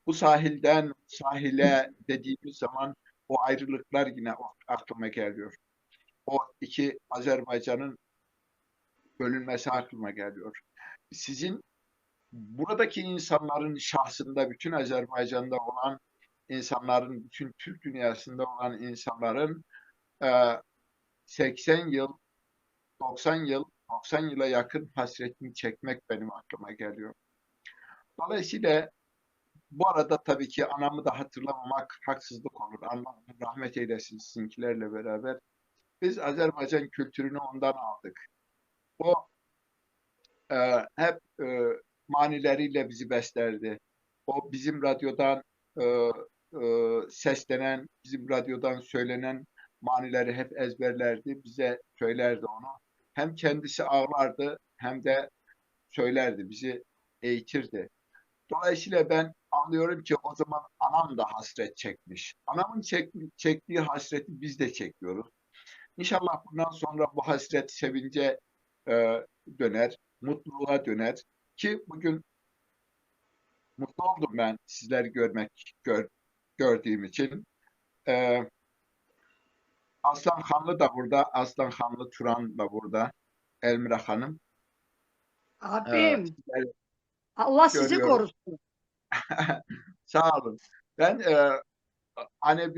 Bu sahilden sahile dediğimiz zaman o ayrılıklar yine aklıma geliyor. O iki Azerbaycan'ın bölünmesi aklıma geliyor. Sizin buradaki insanların şahsında, bütün Azerbaycan'da olan insanların, bütün Türk dünyasında olan insanların 80 yıl, 90 yıl, 90 yıla yakın hasretini çekmek benim aklıma geliyor. Dolayısıyla bu arada tabii ki anamı da hatırlamamak haksızlık olur. Allah rahmet eylesin sizinkilerle beraber. Biz Azerbaycan kültürünü ondan aldık. O hep manileriyle bizi beslerdi. O bizim radyodan seslenen, bizim radyodan söylenen manileri hep ezberlerdi, bize söylerdi onu. Hem kendisi ağlardı hem de söylerdi, bizi eğitirdi. Dolayısıyla ben anlıyorum ki o zaman anam da hasret çekmiş. Anamın çektiği hasreti biz de çekiyoruz. İnşallah bundan sonra bu hasret sevince döner, mutluluğa döner. Ki bugün mutlu oldum ben sizleri gördüğüm için. Aslan Hanlı da burada, Aslan Hanlı Turan da burada, Elmira Hanım. Abim, Sizleri Allah sizi görüyorum. korusun. Sağ olun. Ben hani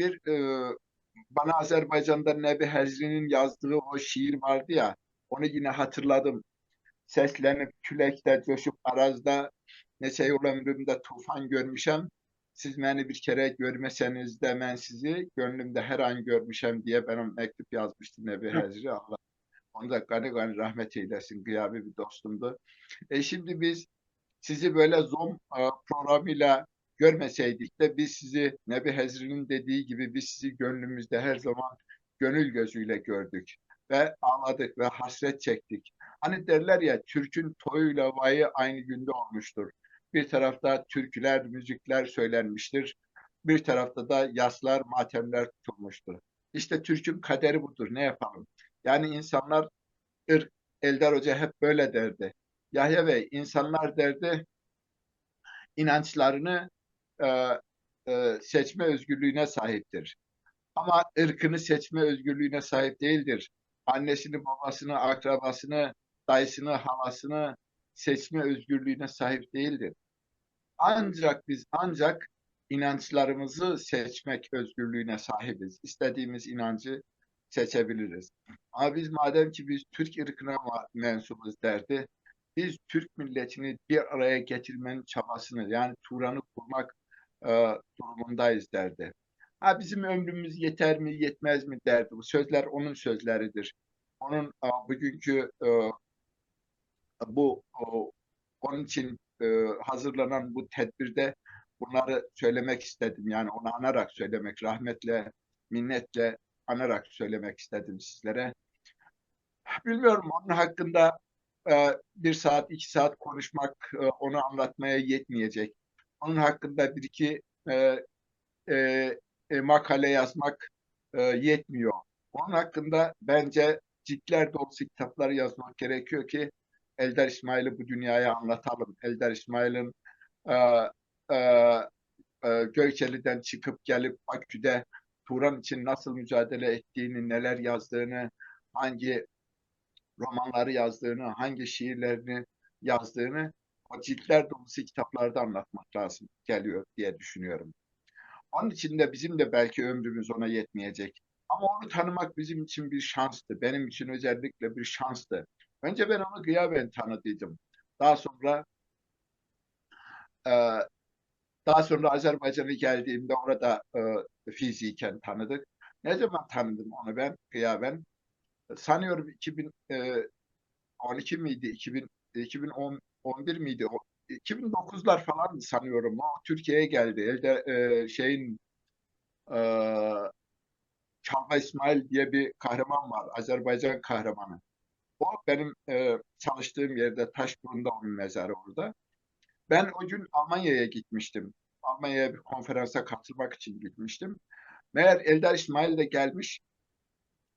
bana Azerbaycan'da Nebi Hezri'nin yazdığı o şiir vardı ya, onu yine hatırladım. Seslenip küləkdə coşup arazda, neçə yol ömrümdə tufan görmüşəm. Siz beni bir kere görmeseniz de ben sizi gönlümde her an görmüşəm diye ben o mektup yazmıştım Nebi Hezri. Allah onu da gani gani rahmet eylesin. Gıyabi bir dostumdu. Şimdi biz sizi böyle Zoom programıyla görmeseydik de biz sizi Nebi Hezri'nin dediği gibi biz sizi gönlümüzde her zaman gönül gözüyle gördük ve ağladık ve hasret çektik. Hani derler ya Türk'ün toyuyla vayı aynı günde olmuştur. Bir tarafta türküler, müzikler söylenmiştir. Bir tarafta da yaslar, matemler tutulmuştur. İşte Türk'ün kaderi budur. Ne yapalım? Yani insanlar ırk, Eldar Hoca hep böyle derdi. Yahya Bey, insanlar derdi inançlarını e, seçme özgürlüğüne sahiptir. Ama ırkını seçme özgürlüğüne sahip değildir. Annesini, babasını, akrabasını, dayısını, halasını seçme özgürlüğüne sahip değildir. Ancak inançlarımızı seçmek özgürlüğüne sahibiz. İstediğimiz inancı seçebiliriz. Ama biz madem ki biz Türk ırkına mensubuz derdi, biz Türk milletini bir araya getirmenin çabasını yani Turan'ı kurmak durumundayız derdi. Ha bizim ömrümüz yeter mi yetmez mi derdi. Bu sözler onun sözleridir. Onun bugünkü bu onun için hazırlanan bu tedbirde bunları söylemek istedim. Yani onu anarak söylemek, rahmetle, minnetle anarak söylemek istedim sizlere. Bilmiyorum onun hakkında bir saat, iki saat konuşmak onu anlatmaya yetmeyecek. Onun hakkında bir iki e, makale yazmak yetmiyor. Onun hakkında bence ciltler dolusu kitaplar yazmak gerekiyor ki Eldar İsmail'i bu dünyaya anlatalım. Eldar İsmail'in e, e, Göykeli'den çıkıp gelip Bakü'de Turan için nasıl mücadele ettiğini, neler yazdığını, hangi romanları yazdığını, hangi şiirlerini yazdığını o ciltler dolusu kitaplarda anlatmak lazım geliyor diye düşünüyorum. Onun için de bizim de belki ömrümüz ona yetmeyecek. Ama onu tanımak bizim için bir şanstı. Benim için özellikle bir şanstı. Önce ben onu gıyaben tanıdıydım. Daha sonra e, daha sonra Azerbaycan'a geldiğimde orada fiziken tanıdık. Ne zaman tanıdım onu ben gıyaben? Sanıyorum 2012 miydi? 2011 miydi? 2009'lar falan sanıyorum. O Türkiye'ye geldi. Elde e, Çalma İsmail diye bir kahraman var. Azerbaycan kahramanı. O benim çalıştığım yerde Taşburun'da onun mezarı orada. Ben o gün Almanya'ya gitmiştim. Almanya'ya bir konferansa katılmak için gitmiştim. Meğer Eldar İsmail de gelmiş.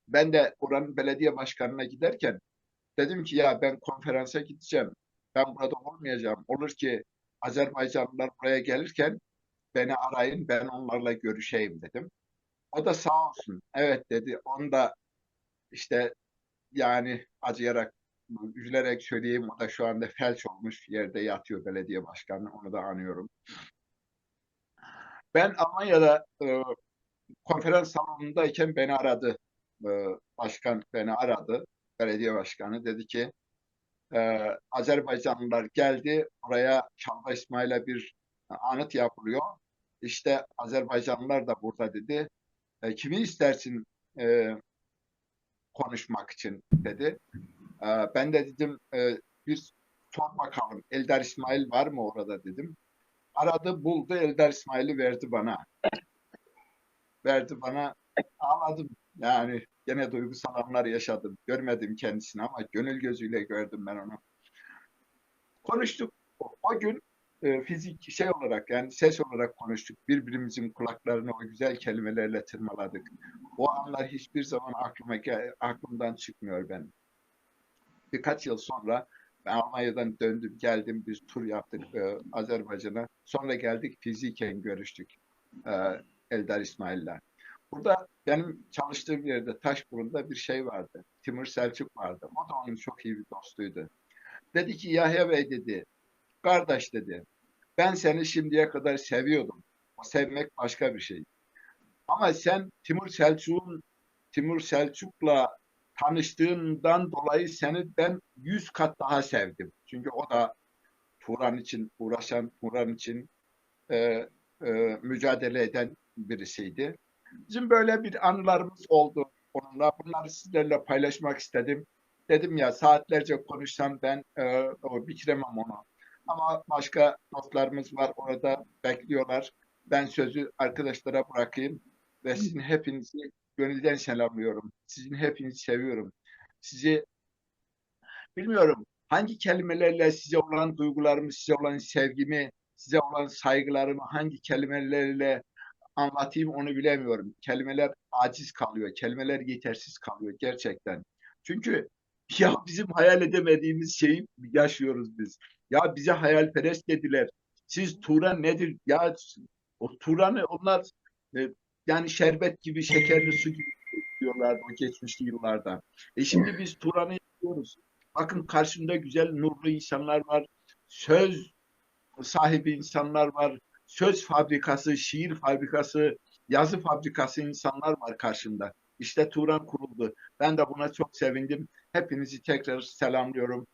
Ben de oranın belediye başkanına giderken dedim ki ya ben konferansa gideceğim. Ben burada olmayacağım. Olur ki Azerbaycanlılar buraya gelirken beni arayın ben onlarla görüşeyim dedim. O da sağ olsun. Evet dedi. Onu da işte yani acıyarak, üzülerek söyleyeyim o da şu anda felç olmuş yerde yatıyor belediye başkanı. Onu da anıyorum. Ben Almanya'da konferans salonundayken beni aradı. E, Başkan beni aradı. Belediye başkanı dedi ki Azerbaycanlılar geldi. Oraya Çalma İsmail'e bir anıt yapılıyor. İşte Azerbaycanlılar da burada dedi. Kimi istersin konuşmak için dedi. Ben de dedim bir sor bakalım Eldar İsmail var mı orada dedim. Aradı buldu Eldar İsmail'i verdi bana. Verdi bana ağladım. Yani gene duygusal anlar yaşadım. Görmedim kendisini ama gönül gözüyle gördüm ben onu. Konuştuk. O gün fizik şey olarak yani ses olarak konuştuk. Birbirimizin kulaklarını o güzel kelimelerle tırmaladık. O anlar hiçbir zaman aklımdan çıkmıyor benim. Birkaç yıl sonra ben Almanya'dan döndüm, geldim, bir tur yaptık Azerbaycan'a. Sonra geldik, fiziken görüştük e, Eldar İsmail'le. Burada benim çalıştığım yerde Taşburun'da bir şey vardı. Timur Selçuk vardı. O da onun çok iyi bir dostuydu. Dedi ki Yahya Bey dedi, kardeş dedi, ben seni şimdiye kadar seviyordum. O sevmek başka bir şey. Ama sen Timur Selçuk'la tanıştığından dolayı seni ben 100 kat daha sevdim. Çünkü o da Turan için uğraşan, Turan için e, mücadele eden birisiydi. Bizim böyle bir anılarımız oldu onunla. Bunları sizlerle paylaşmak istedim. Dedim ya saatlerce konuşsam ben bitiremem onu. Ama başka dostlarımız var orada bekliyorlar. Ben sözü arkadaşlara bırakayım ve sizin hepinizi gönülden selamlıyorum. Sizin hepinizi seviyorum. Sizi bilmiyorum hangi kelimelerle size olan duygularımı, size olan sevgimi, size olan saygılarımı hangi kelimelerle anlatayım onu bilemiyorum. Kelimeler aciz kalıyor, kelimeler yetersiz kalıyor gerçekten. Çünkü ya bizim hayal edemediğimiz şeyi yaşıyoruz biz. Ya bize hayalperest dediler. Siz Turan nedir? Ya o Turan'ı onlar yani şerbet gibi, şekerli su gibi diyorlardı o geçmiş yıllarda. Şimdi biz Turan'ı yapıyoruz. Bakın karşımda güzel, nurlu insanlar var. Söz sahibi insanlar var. Söz fabrikası, şiir fabrikası, yazı fabrikası insanlar var karşımda. İşte Turan kuruldu. Ben de buna çok sevindim. Hepinizi tekrar selamlıyorum.